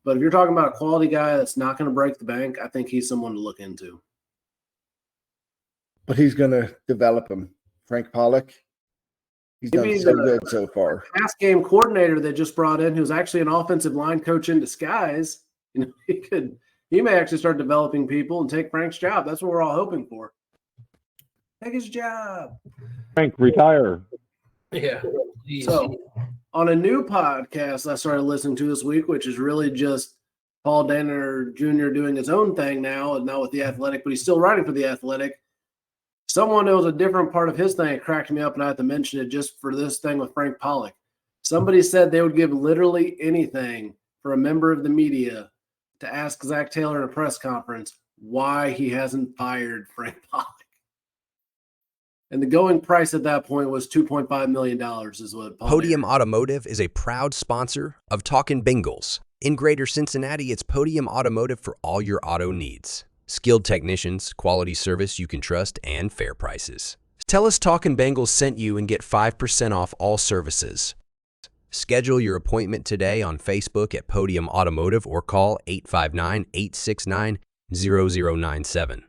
But if you're talking about a quality guy that's not going to break the bank, I think he's someone to look into. But he's going to develop him. Frank Pollock, he's done so good so far. Pass game coordinator they just brought in, who's actually an offensive line coach in disguise. He may actually start developing people and take Frank's job. That's what we're all hoping for. Take his job. Frank, retire. Yeah. So, on a new podcast I started listening to this week, which is really just Paul Dehner Jr. doing his own thing now, and not with The Athletic, but he's still writing for The Athletic. Someone that was a different part of his thing, it cracked me up, and I had to mention it just for this thing with Frank Pollock. Somebody said they would give literally anything for a member of the media to ask Zach Taylor in a press conference, why he hasn't fired Frank Pollock. And the going price at that point was $2.5 million is what Paul Podium Barry- Automotive is a proud sponsor of Talkin Bengals. In Greater Cincinnati, it's Podium Automotive for all your auto needs. Skilled technicians, quality service you can trust, and fair prices. Tell us Talkin Bengals sent you and get 5% off all services. Schedule your appointment today on Facebook at Podium Automotive or call 859-869-0097.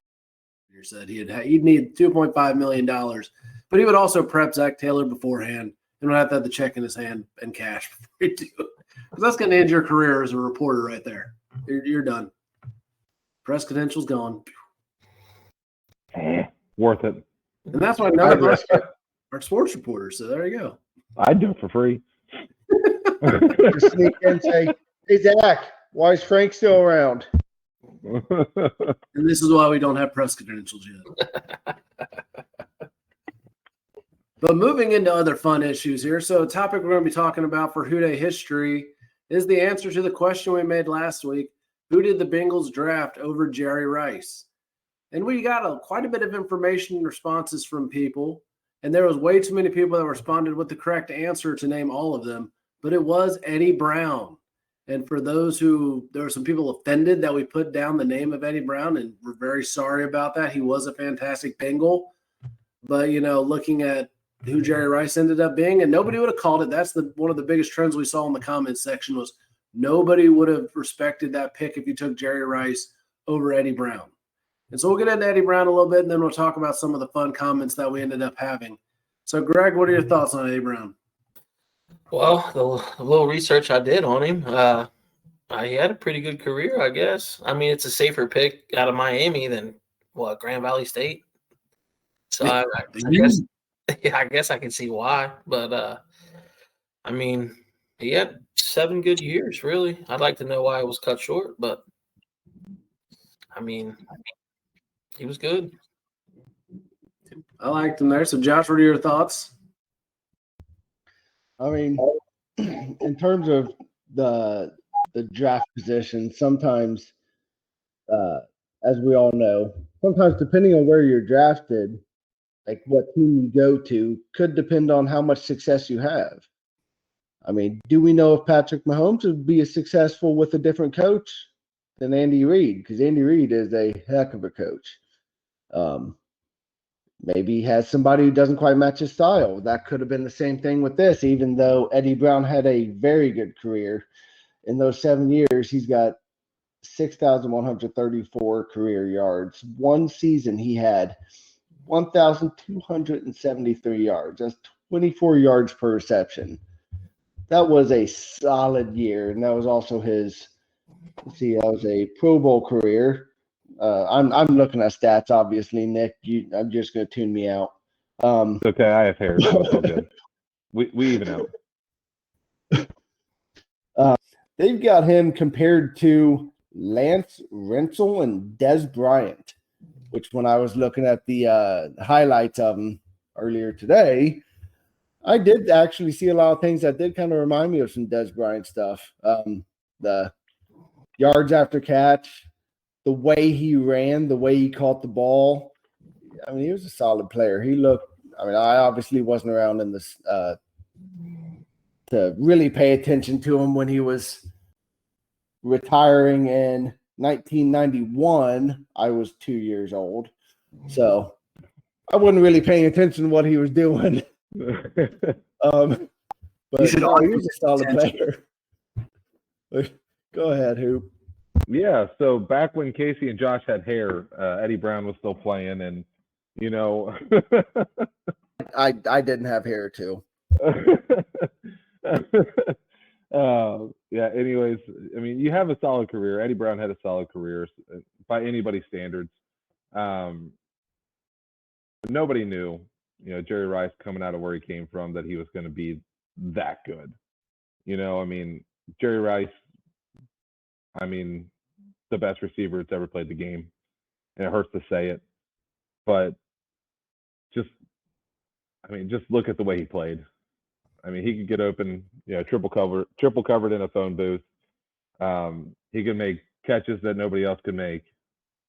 said he'd need $2.5 million, but he would also prep Zach Taylor beforehand and would have to have the check in his hand and cash before he do it. Because that's going to end your career as a reporter right there. You're done. Press credentials gone. Worth it. And that's why none of us are sports reporters. So there you go. I'd do it for free. Just sneak in and say, hey, Zach, why is Frank still around? And this is why we don't have press credentials yet. But moving into other fun issues here. So a topic we're going to be talking about for Who Dey history is the answer to the question we made last week. Who did the Bengals draft over Jerry Rice? And we got quite a bit of information and responses from people. And there was way too many people that responded with the correct answer to name all of them. But it was Eddie Brown. And for those there were some people offended that we put down the name of Eddie Brown, and we're very sorry about that. He was a fantastic Bengal. But, looking at who Jerry Rice ended up being, and nobody would have called it. That's one of the biggest trends we saw in the comments section was nobody would have respected that pick if you took Jerry Rice over Eddie Brown. And so we'll get into Eddie Brown a little bit, and then we'll talk about some of the fun comments that we ended up having. So, Greg, what are your thoughts on Eddie Brown? Well, the little research I did on him, he had a pretty good career, I guess. I mean, it's a safer pick out of Miami than Grand Valley State. So I guess I can see why. But I mean, he had 7 good years, really. I'd like to know why it was cut short, but I mean, he was good. I liked him there. So, Josh, what are your thoughts? I mean, in terms of the draft position, sometimes, as we all know, sometimes depending on where you're drafted, like what team you go to, could depend on how much success you have. I mean, do we know if Patrick Mahomes would be as successful with a different coach than Andy Reid? Because Andy Reid is a heck of a coach. Maybe he has somebody who doesn't quite match his style. That could have been the same thing with this, even though Eddie Brown had a very good career. In those 7 years, he's got 6,134 career yards. One season, he had 1,273 yards. That's 24 yards per reception. That was a solid year, and that was also that was a Pro Bowl career. I'm looking at stats, obviously, Nick. I'm just going to tune me out. It's okay. I have hair, so it's all good. We even out. They've got him compared to Lance Rensel and Des Bryant, which when I was looking at the highlights of him earlier today, I did actually see a lot of things that did kind of remind me of some Des Bryant stuff. The yards after catch, the way he ran, the way he caught the ball. I mean, he was a solid player. I obviously wasn't around in this to really pay attention to him when he was retiring in 1991. I was 2 years old. So I wasn't really paying attention to what he was doing. But he was a solid player. Go ahead, Hoop. Yeah, so back when Casey and Josh had hair, Eddie Brown was still playing, and I didn't have hair too. Yeah. Anyways, I mean, you have a solid career. Eddie Brown had a solid career by anybody's standards. Nobody knew, Jerry Rice coming out of where he came from, that he was going to be that good. I mean, Jerry Rice. I mean, the best receiver that's ever played the game. And it hurts to say it, but just look at the way he played. I mean, he could get open, triple covered in a phone booth. He could make catches that nobody else could make.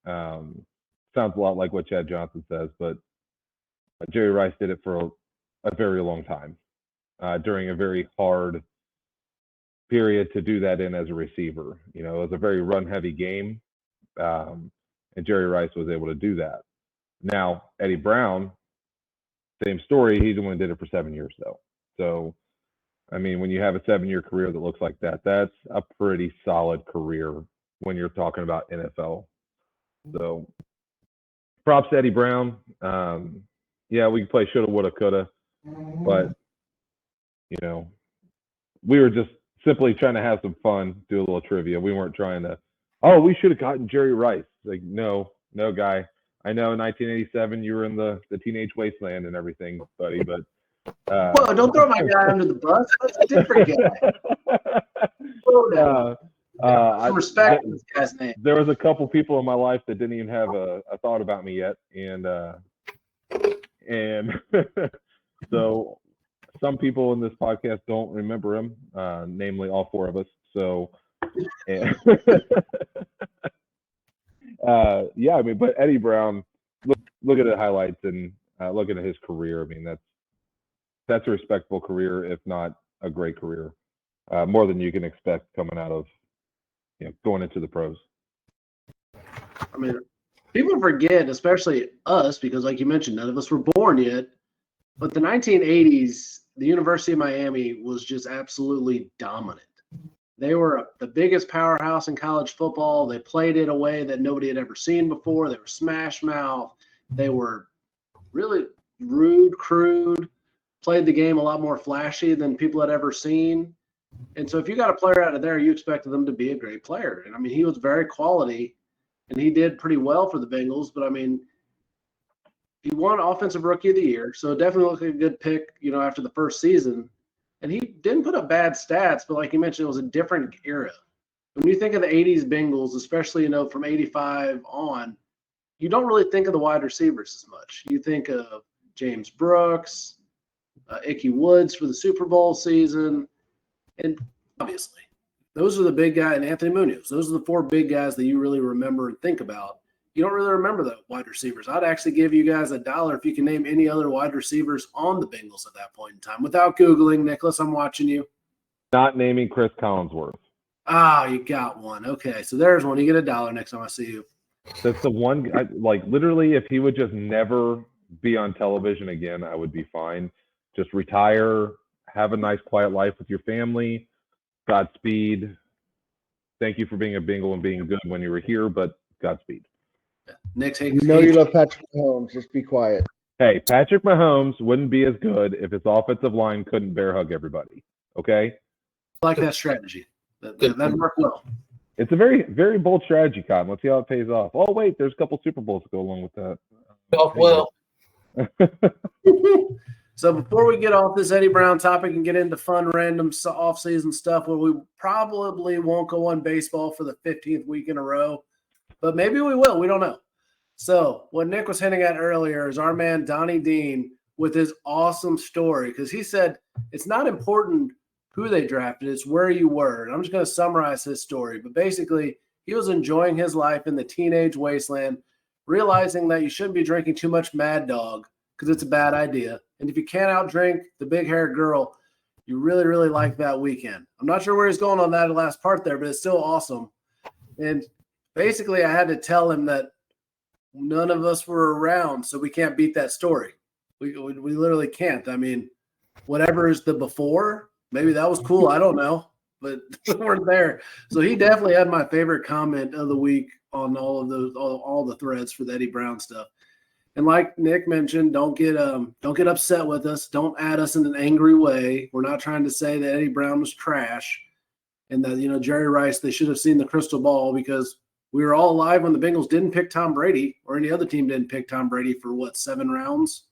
Sounds a lot like what Chad Johnson says, but Jerry Rice did it for a very long time during a very hard period to do that in as a receiver. You know, it was a very run-heavy game, and Jerry Rice was able to do that. Now, Eddie Brown, same story. He only did it for 7 years, though. So, I mean, when you have a 7-year career that looks like that, that's a pretty solid career when you're talking about NFL. So, props to Eddie Brown. Yeah, we could play shoulda, woulda, coulda, but, you know, we were just simply trying to have some fun, do a little trivia. We weren't trying to, oh, we should have gotten Jerry Rice. Like, no, guy. I know in 1987 you were in the teenage wasteland and everything, buddy, but Whoa, don't throw my guy under the bus. That's a different guy. Slow down. Some respect for this guy's name. There was a couple people in my life that didn't even have a thought about me yet, and so some people in this podcast don't remember him, namely all four of us. So, yeah, I mean, but Eddie Brown, look at the highlights and looking at his career. I mean, that's a respectable career, if not a great career, more than you can expect coming out of, you know, going into the pros. I mean, people forget, especially us, because like you mentioned, none of us were born yet. But the 1980s, the University of Miami was just absolutely dominant. They were the biggest powerhouse in college football. They played it a way that nobody had ever seen before. They were smash mouth. They were really rude, crude, played the game a lot more flashy than people had ever seen. And so if you got a player out of there, you expected them to be a great player. And I mean, he was very quality, and he did pretty well for the Bengals. But I mean, he won Offensive Rookie of the Year, so it definitely looked like a good pick, you know, after the first season. And he didn't put up bad stats, but like you mentioned, it was a different era. When you think of the 80s Bengals, especially, you know, from 85 on, you don't really think of the wide receivers as much. You think of James Brooks, Ickey Woods for the Super Bowl season, and obviously, those are the big guys, and Anthony Munoz. Those are the four big guys that you really remember and think about. You don't really remember the wide receivers. I'd actually give you guys $1 if you can name any other wide receivers on the Bengals at that point in time. Without Googling, Nicholas, I'm watching you. Not naming Chris Collinsworth. Ah, you got one. Okay, so there's one. You get $1 next time I see you. That's the one. Like, literally, if he would just never be on television again, I would be fine. Just retire, have a nice, quiet life with your family. Godspeed. Thank you for being a Bengal and being good when you were here, but Godspeed. Next, You know you love Patrick Mahomes. Just be quiet. Hey, Patrick Mahomes wouldn't be as good if his offensive line couldn't bear hug everybody. Okay? I like that strategy. That worked well. It's a very, very bold strategy, Cotton. Let's see how it pays off. Oh, wait, there's a couple Super Bowls to go along with that. Oh, well. So before we get off this Eddie Brown topic and get into fun, random off-season stuff, where we probably won't go on baseball for the 15th week in a row, but maybe we will. We don't know. So what Nick was hinting at earlier is our man Donnie Dean with his awesome story, because he said it's not important who they drafted, it's where you were. And I'm just going to summarize his story. But basically, he was enjoying his life in the teenage wasteland, realizing that you shouldn't be drinking too much Mad Dog because it's a bad idea. And if you can't outdrink the big-haired girl, you really, really like that weekend. I'm not sure where he's going on that last part there, but it's still awesome. And basically, I had to tell him that none of us were around, so we can't beat that story. We literally can't. I mean, whatever is the before, maybe that was cool. I don't know, but we weren't there. So he definitely had my favorite comment of the week on all of those, all the threads for the Eddie Brown stuff. And like Nick mentioned, don't get upset with us. Don't add us in an angry way. We're not trying to say that Eddie Brown was trash and that, you know, Jerry Rice, they should have seen the crystal ball, because we were all alive when the Bengals didn't pick Tom Brady, or any other team didn't pick Tom Brady for 7 rounds?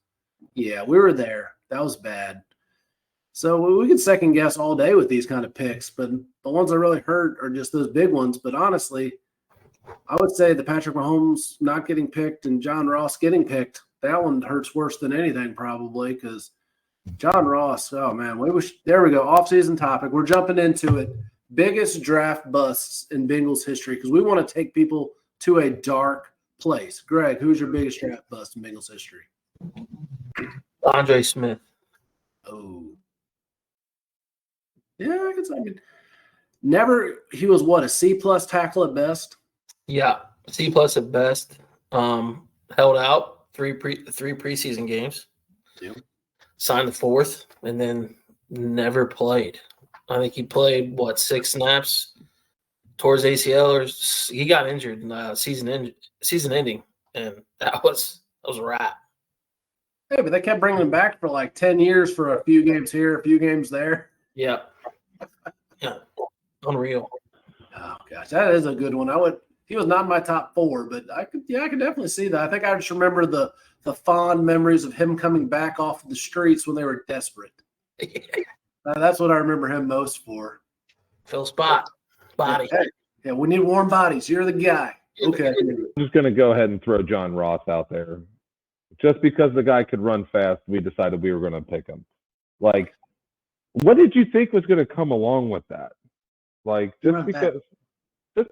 Yeah, we were there. That was bad. So we could second guess all day with these kind of picks, but the ones that really hurt are just those big ones. But honestly, I would say the Patrick Mahomes not getting picked and John Ross getting picked, that one hurts worse than anything probably, because John Ross, oh man, there we go, off-season topic. We're jumping into it. Biggest draft busts in Bengals history, because we want to take people to a dark place. Greg, who's your biggest draft bust in Bengals history? Andre Smith. Oh. Yeah, I guess I mean, he was what, a C-plus tackle at best? Yeah, C+ at best. Held out three preseason games. Yep. Signed the fourth, and then never played. I think he played 6 snaps towards ACL, or he got injured season ending, and that was a wrap. Hey, but they kept bringing him back for like 10 years for a few games here, a few games there. Yeah, unreal. Oh gosh, that is a good one. He was not in my top 4, but I could definitely see that. I think I just remember the fond memories of him coming back off the streets when they were desperate. That's what I remember him most for. Phil Spot, body. Yeah, we need warm bodies. You're the guy. Okay. I'm just going to go ahead and throw John Ross out there. Just because the guy could run fast, we decided we were going to pick him. Like, what did you think was going to come along with that? Like, just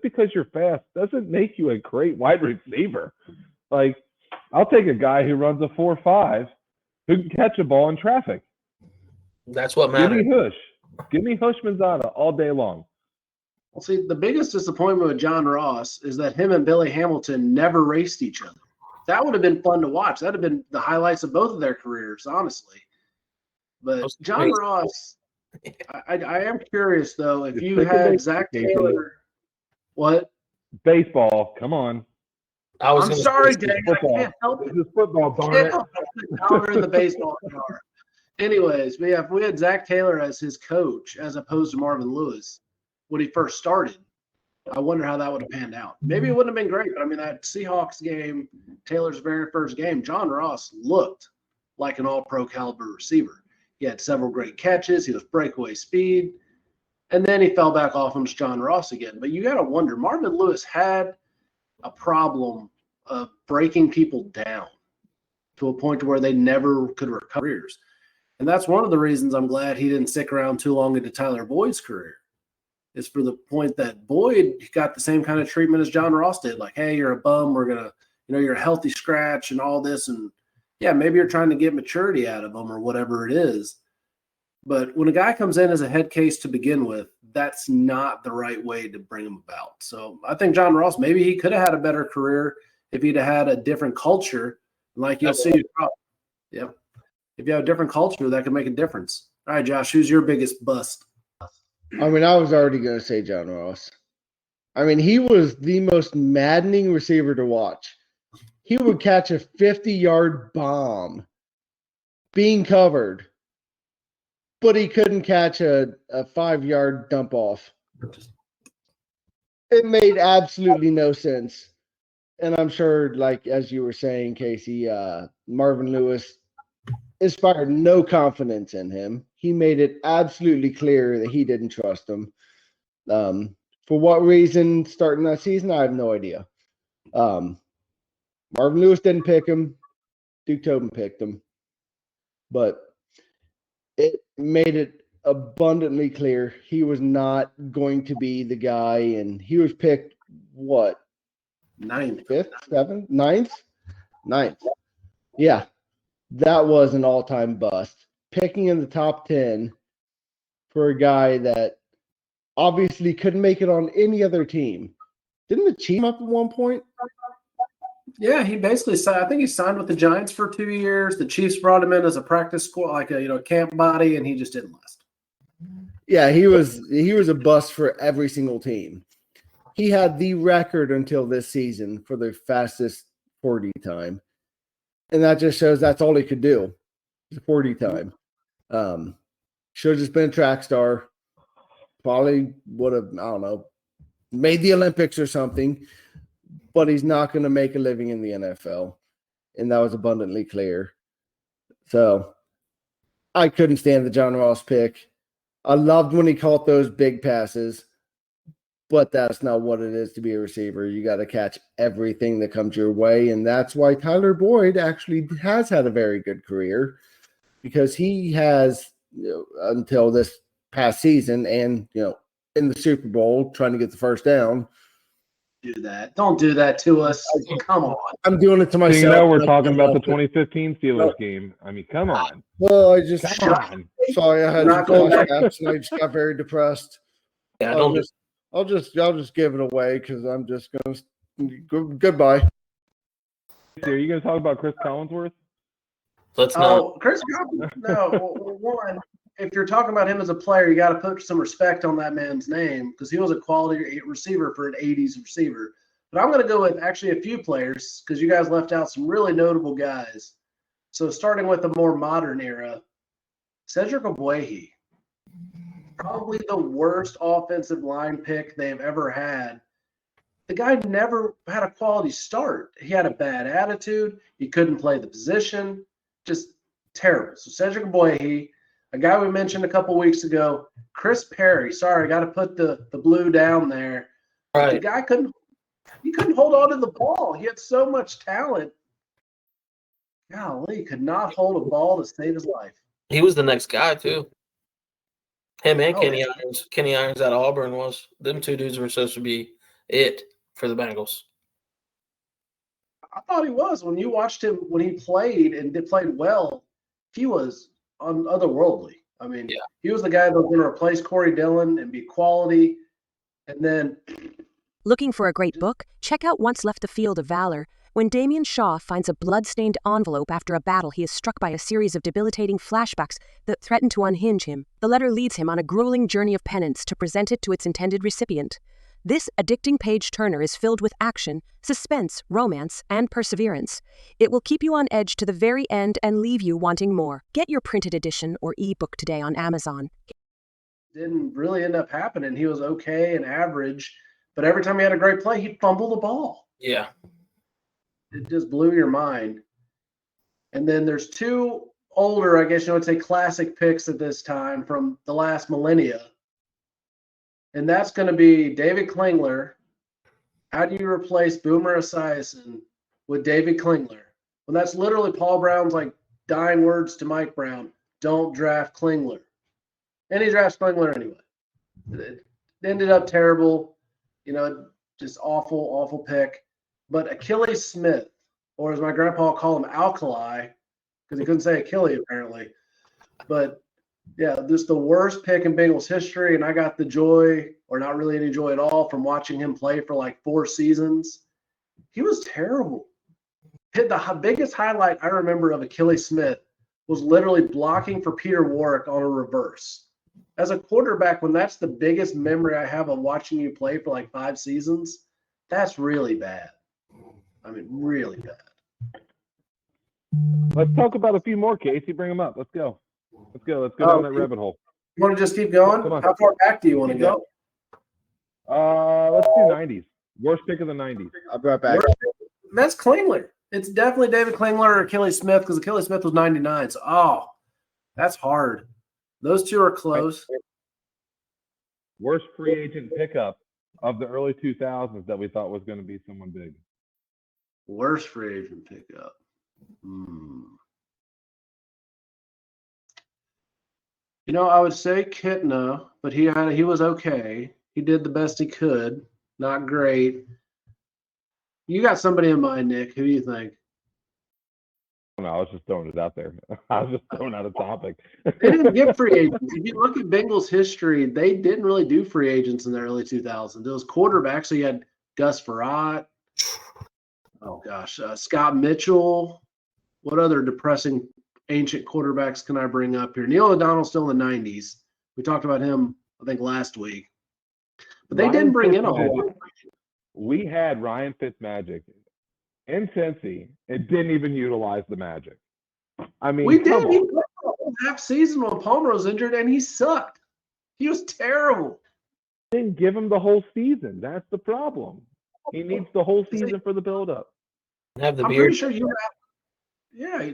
because you're fast doesn't make you a great wide receiver. Like, I'll take a guy who runs a 4.5 who can catch a ball in traffic. That's what matters. Give me Hush-Manzada all day long. Well, see, the biggest disappointment with John Ross is that him and Billy Hamilton never raced each other. That would have been fun to watch. That would have been the highlights of both of their careers, honestly. But John Ross, I am curious, though, if you had Zach Taylor. What? Baseball, come on. I'm sorry, Dave. I can't help it. This is football, darn it. We're in the baseball car. Anyways, if we had Zach Taylor as his coach as opposed to Marvin Lewis when he first started, I wonder how that would have panned out. Maybe it wouldn't have been great, but I mean, that Seahawks game, Taylor's very first game, John Ross looked like an all-pro caliber receiver. He had several great catches. He was breakaway speed. And then he fell back off and was John Ross again. But you got to wonder, Marvin Lewis had a problem of breaking people down to a point to where they never could recover. And that's one of the reasons I'm glad he didn't stick around too long into Tyler Boyd's career, is for the point that Boyd got the same kind of treatment as John Ross did. Like, hey, you're a bum. We're going to, you're a healthy scratch and all this. And yeah, maybe you're trying to get maturity out of him or whatever it is. But when a guy comes in as a head case to begin with, that's not the right way to bring him about. So I think John Ross, maybe he could have had a better career if he'd have had a different culture. Like you'll see. Yeah. If you have a different culture, that could make a difference. All right, Josh, who's your biggest bust? I mean, I was already going to say John Ross. I mean, he was the most maddening receiver to watch. He would catch a 50-yard bomb being covered, but he couldn't catch a 5-yard dump off. It made absolutely no sense. And I'm sure, like, as you were saying, Casey, Marvin Lewis inspired no confidence in him. He made it absolutely clear that he didn't trust him. For what reason starting that season, I have no idea. Marvin Lewis didn't pick him. Duke Tobin picked him. But it made it abundantly clear he was not going to be the guy, and he was picked, what? 9th, 5th, 7th, 9th? 9th. Yeah. That was an all-time bust. Picking in the top 10 for a guy that obviously couldn't make it on any other team. Didn't the Chiefs up at one point? Yeah, he basically signed. I think he signed with the Giants for 2 years. The Chiefs brought him in as a practice squad, like a camp body, and he just didn't last. Yeah, he was a bust for every single team. He had the record until this season for the fastest 40 time. And that just shows that's all he could do. 40 time. Should have just been a track star. Probably would have, I don't know, made the Olympics or something. But he's not going to make a living in the NFL. And that was abundantly clear. So I couldn't stand the John Ross pick. I loved when he caught those big passes. But that's not what it is to be a receiver. You got to catch everything that comes your way. And that's why Tyler Boyd actually has had a very good career, because he has, until this past season and, in the Super Bowl, trying to get the first down, do that. Don't do that to us. Come on. I'm doing it to So myself. we're talking about the 2015 Steelers game. I mean, come on. Well, I just Come on. sorry, I had Not some going back. flashbacks and I just got very depressed. Yeah, I'll just give it away because I'm just gonna goodbye. Are you going to talk about Chris Collinsworth? let's not. Oh, Chris Godwin. No, well, one, if you're talking about him as a player, you got to put some respect on that man's name because he was a quality receiver for an 80s receiver. But I'm going to go with actually a few players because you guys left out some really notable guys. So starting with the more modern era, Cedric Ogbuehi, probably the worst offensive line pick they've ever had. The guy never had a quality start. He had a bad attitude. He couldn't play the position. Just terrible. So Cedric Ogbuehi, a guy we mentioned a couple weeks ago, Chris Perry. Sorry, I got to put the blue down there. Right. The guy couldn't hold on to the ball. He had so much talent. Golly, could not hold a ball to save his life. He was the next guy too. Him and Oh, Kenny yeah. Irons. Kenny Irons out of Auburn was. Them two dudes were supposed to be it for the Bengals. I thought he was. When you watched him when he played and played well, he was otherworldly. I mean, Yeah. He was the guy that was going to replace Corey Dillon and be quality. And then Looking for a great book? Check out Once Left the Field of Valor. When Damien Shaw finds a blood-stained envelope after a battle, he is struck by a series of debilitating flashbacks that threaten to unhinge him. The letter leads him on a grueling journey of penance to present it to its intended recipient. This addicting page-turner is filled with action, suspense, romance, and perseverance. It will keep you on edge to the very end and leave you wanting more. Get your printed edition or ebook today on Amazon. didn't really end up happening. He was okay and average, but every time he had a great play, he'd fumble the ball. Yeah. It just blew your mind. And then there's two older, I guess you would say, classic picks at this time from the last millennia. And that's going to be David Klingler. How do you replace Boomer Esiason with David Klingler? Well, that's literally Paul Brown's like dying words to Mike Brown. Don't draft Klingler. And he drafts Klingler anyway. It ended up terrible, just awful, awful pick. But Achilles Smith, or as my grandpa called him, Alkali, because he couldn't say Achilles apparently. But yeah, this is the worst pick in Bengals history, and I got the joy, or not really any joy at all, from watching him play for like 4 seasons. He was terrible. The biggest highlight I remember of Achilles Smith was literally blocking for Peter Warrick on a reverse. As a quarterback, when that's the biggest memory I have of watching you play for like 5 seasons, that's really bad. I mean, really bad. Let's talk about a few more, Casey. Bring them up. Let's go. Let's go down that rabbit hole. You want to just keep going? Come on. How far back do you want to go? Let's do 90s. Worst pick of the 90s. I'll be right back. That's Klingler. It's definitely David Klingler or Achilles Smith because Achilles Smith was 99. So, that's hard. Those two are close. Worst free agent pickup of the early 2000s that we thought was going to be someone big. Worst free agent pickup. I would say Kitna, but he was okay. He did the best he could. Not great. You got somebody in mind, Nick. Who do you think? No, I was just throwing it out there. I was just throwing out a topic. They didn't get free agents. If you look at Bengals history, they didn't really do free agents in the early 2000s. It was quarterbacks. So you had Gus Frerotte. Oh, gosh. Scott Mitchell. What other depressing ancient quarterbacks can I bring up here? Neil O'Donnell's still in the 90s. We talked about him, I think, last week. But they didn't bring in a whole lot. We had Ryan Fitzmagic in Cincy. It didn't even utilize the magic. I mean, We did. He played the whole half season when Palmer was injured, and he sucked. He was terrible. Didn't give him the whole season. That's the problem. He needs the whole season for the build-up. Have the I'm beard. pretty sure he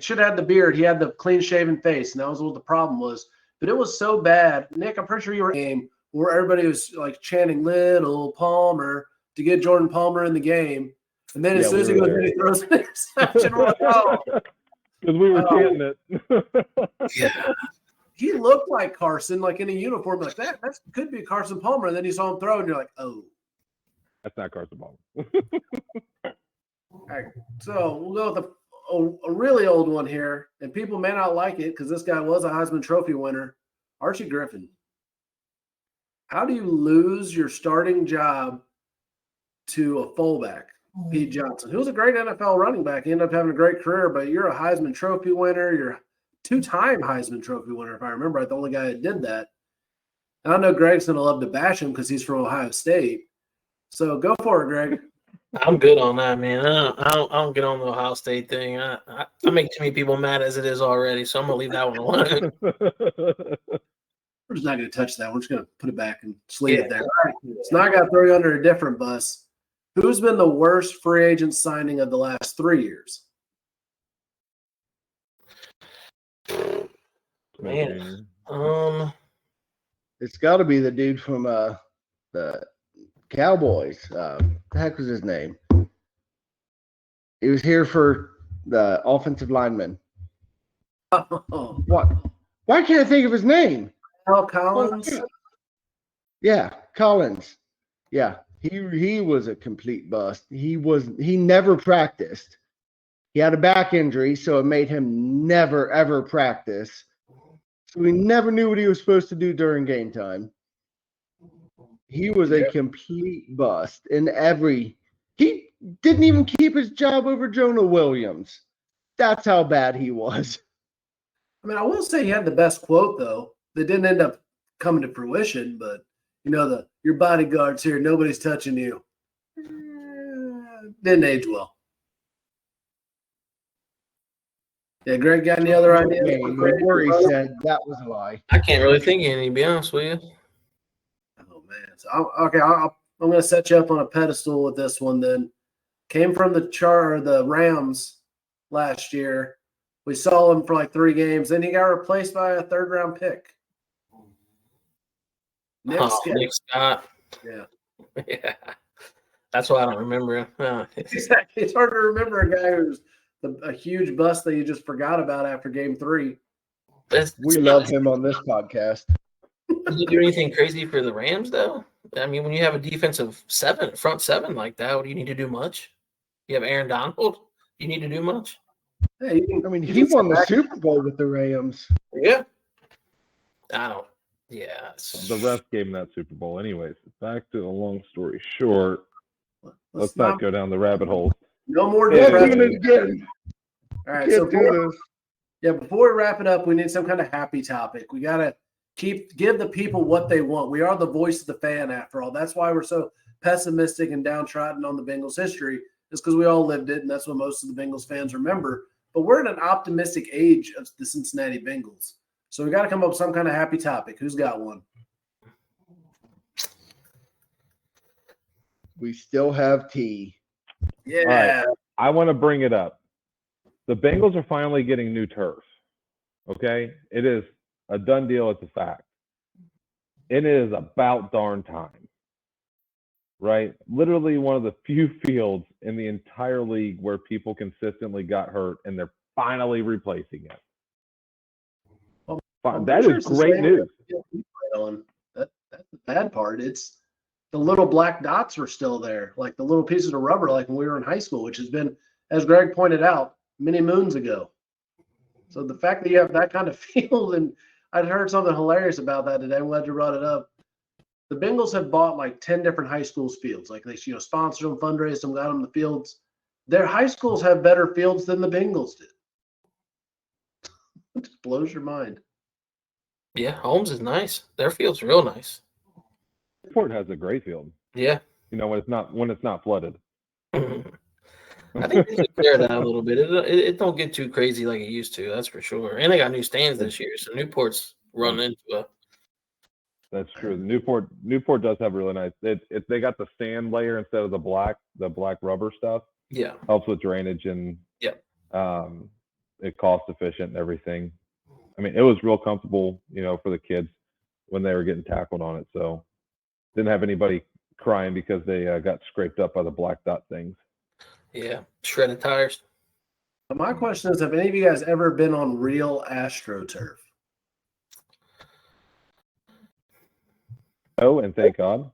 should have had the beard. He had the clean-shaven face, and that was what the problem was. But it was so bad. Nick, I'm pretty sure you were in a game where everybody was like chanting "Little Palmer" to get Jordan Palmer in the game. And then as soon as he goes in, he throws an interception. We're like, oh. Because we were chanting it. Yeah. He looked like Carson, like in a uniform like that. That could be Carson Palmer. And then you saw him throw, and you're like, oh. That's not Carson Palmer. All right, so we'll go with a really old one here, and people may not like it because this guy was a Heisman Trophy winner, Archie Griffin. How do you lose your starting job to a fullback, Pete Johnson, who was a great NFL running back? He ended up having a great career, but you're a Heisman Trophy winner. You're a two-time Heisman Trophy winner, if I remember right, the only guy that did that. And I know Greg's going to love to bash him because he's from Ohio State. So go for it, Greg. I'm good on that, man. I don't get on the Ohio State thing. I make too many people mad as it is already, so I'm gonna leave that one alone. We're just not going to touch that. We're just going to put it back and sleeve it there. All right. So now I got to throw you under a different bus. Who's been the worst free agent signing of the last 3 years? Man, It's got to be the dude from the Cowboys. The heck was his name? He was here for the offensive lineman. Oh, What? Why can't I think of his name? Al Collins. Yeah, Collins. Yeah, he was a complete bust. He never practiced. He had a back injury, so it made him never ever practice. So he never knew what he was supposed to do during game time. He was a complete bust in every. He didn't even keep his job over Jonah Williams. That's how bad he was. I mean, I will say he had the best quote, though. That didn't end up coming to fruition, but, you know, your bodyguard's here. Nobody's touching you. Didn't age well. Yeah, Greg, got any other ideas? Rory said that was a lie. I can't really think of any, to be honest with you. Oh, man. So, I'm going to set you up on a pedestal with this one then. Came from the Rams last year. We saw him for like 3 games. Then he got replaced by a 3rd-round pick. Nick Scott. Yeah. Yeah. That's why I don't remember him. Exactly. It's hard to remember a guy who's a huge bust that you just forgot about after game 3. We love him on this podcast. Did you do anything crazy for the Rams, though? I mean, when you have a defensive front seven like that, do you need to do much? You have Aaron Donald. Do you need to do much? Hey, he won the Super Bowl with the Rams. Yeah. I don't. Yeah. The refs gave him that Super Bowl. Anyways, back to the long story short. Let's not go down the rabbit hole. No more depressing. All right. So before we wrap it up, we need some kind of happy topic. We got to give the people what they want. We are the voice of the fan, after all. That's why we're so pessimistic and downtrodden on the Bengals history, is because we all lived it, and that's what most of the Bengals fans remember. But we're in an optimistic age of the Cincinnati Bengals. So we got to come up with some kind of happy topic. Who's got one? We still have T. Yeah. Right. I want to bring it up. The Bengals are finally getting new turf. Okay? It is a done deal. It's a fact. It is about darn time. Right? Literally one of the few fields in the entire league where people consistently got hurt, and they're finally replacing it. Well, that is great news. That's the bad part. It's the little black dots are still there, like the little pieces of rubber, like when we were in high school, which has been, as Greg pointed out, many moons ago. So the fact that you have that kind of field, and I'd heard something hilarious about that today. I'm glad you brought it up. The Bengals have bought like 10 different high schools fields. Like they, sponsored them, fundraised them, got them the fields. Their high schools have better fields than the Bengals did. It just blows your mind. Yeah, Holmes is nice. Their field's real nice. Newport has a great field. Yeah. When it's not flooded. I think they should clear that a little bit. It don't get too crazy like it used to. That's for sure. And they got new stands this year, so Newport's running into a. That's true. Newport does have really nice. They got the sand layer instead of the black rubber stuff. Yeah. Helps with drainage and it cost efficient and everything. I mean, it was real comfortable, for the kids when they were getting tackled on it. So didn't have anybody crying because they got scraped up by the black dot things. Yeah, shredded tires. My question is, have any of you guys ever been on real AstroTurf? Oh, and thank God.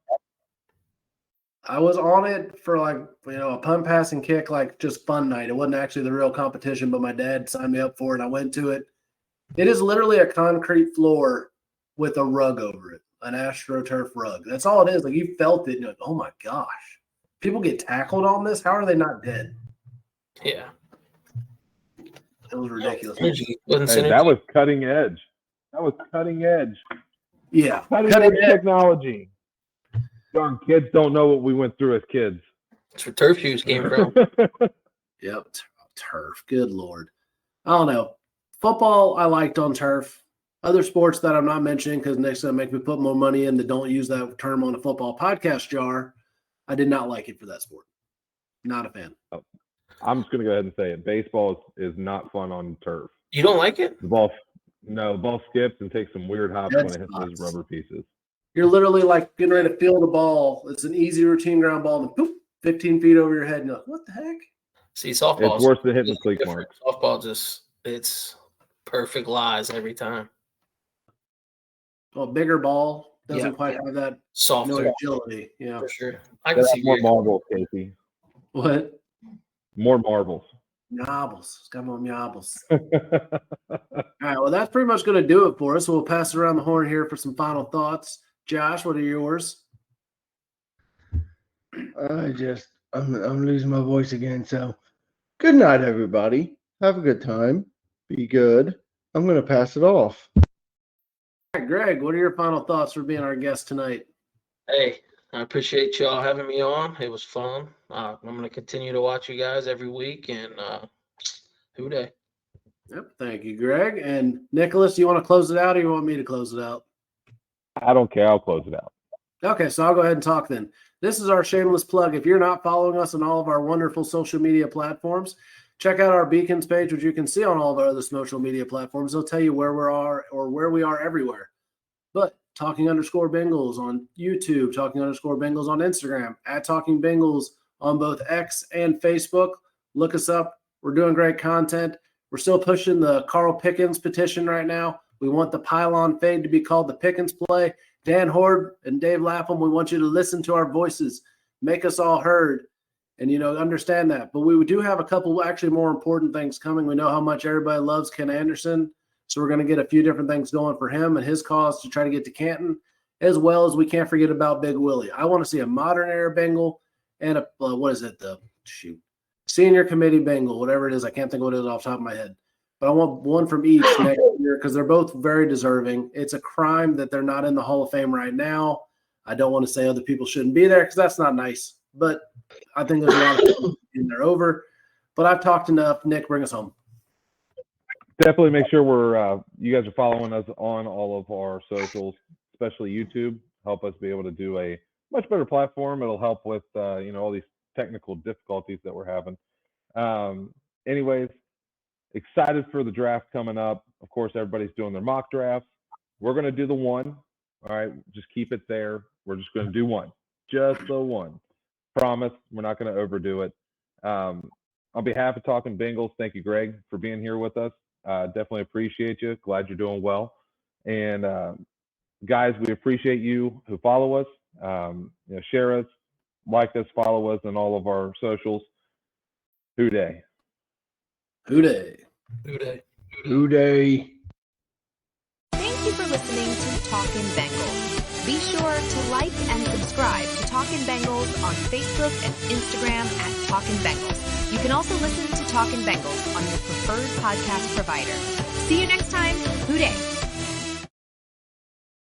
I was on it for a punt, pass, and kick, just fun night. It wasn't actually the real competition, but my dad signed me up for it. I went to it. It is literally a concrete floor with a rug over it, an AstroTurf rug. That's all it is. You felt it, and you're like, oh my gosh. People get tackled on this? How are they not dead? Yeah. It was ridiculous. Hey, that was cutting edge. Yeah. Cutting edge technology. Darn kids don't know what we went through as kids. That's where turf shoes came from. Yep. Turf. Good Lord. I don't know. Football, I liked on turf. Other sports that I'm not mentioning because Nick's going to make me put more money in that don't use that term on a football podcast jar. I did not like it for that sport. Not a fan. Oh, I'm just going to go ahead and say it. Baseball is not fun on turf. You don't like it? The ball skips and takes some weird hops when it hits those rubber pieces. You're literally getting ready to field a ball. It's an easy routine ground ball, and poof, 15 feet over your head. And you're like, what the heck? See, softball. It's worse than hitting the cleat mark. Softball it's perfect lies every time. Well, bigger ball doesn't quite have that softer agility. Yeah, for sure. I can see more marbles, Casey. What? More marbles. Marbles. It's got more marbles. All right. Well, that's pretty much going to do it for us. We'll pass it around the horn here for some final thoughts. Josh, what are yours? I'm losing my voice again. So good night, everybody. Have a good time. Be good. I'm going to pass it off. All right, Greg, what are your final thoughts for being our guest tonight? Hey, I appreciate y'all having me on. It was fun. I'm going to continue to watch you guys every week, and Who Dey. Yep, thank you, Greg. And Nicholas, do you want to close it out or you want me to close it out? I don't care. I'll close it out. Okay, so I'll go ahead and talk then. This is our shameless plug. If you're not following us on all of our wonderful social media platforms, check out our Beacons page, which you can see on all of our other social media platforms. They'll tell you where we are everywhere. But Talking_Bengals on YouTube, Talking_Bengals on Instagram, at Talking Bengals on both X and Facebook. Look us up. We're doing great content. We're still pushing the Carl Pickens petition right now. We want the pylon fade to be called the Pickens play. Dan Horde and Dave Lapham, we want you to listen to our voices, make us all heard, and, understand that. But we do have a couple actually more important things coming. We know how much everybody loves Ken Anderson, so we're going to get a few different things going for him and his cause to try to get to Canton, as well as we can't forget about Big Willie. I want to see a modern era Bengal and a senior committee Bengal, whatever it is. I can't think of what it is off the top of my head. But I want one from each next year because they're both very deserving. It's a crime that they're not in the Hall of Fame right now. I don't want to say other people shouldn't be there because that's not nice. But I think there's a lot of people in there over. But I've talked enough. Nick, bring us home. Definitely make sure you guys are following us on all of our socials, especially YouTube. Help us be able to do a much better platform. It'll help with all these technical difficulties that we're having. Anyways, excited for the draft coming up. Of course, everybody's doing their mock drafts. We're going to do the one. All right, just keep it there. We're just going to do one. Just the one. Promise, we're not going to overdo it. On behalf of Talkin Bengals, thank you, Greg, for being here with us. Definitely appreciate you. Glad you're doing well. And guys, we appreciate you who follow us. Share us, like us, follow us on all of our socials. Who Dey? Who Dey? Who Dey? Who Dey? Thank you for listening to Talkin Bengals. Be sure to like and subscribe to Talkin Bengals on Facebook and Instagram at Talkin Bengals. You can also listen to Talkin Bengals on your preferred podcast provider. See you next time. Who Dey?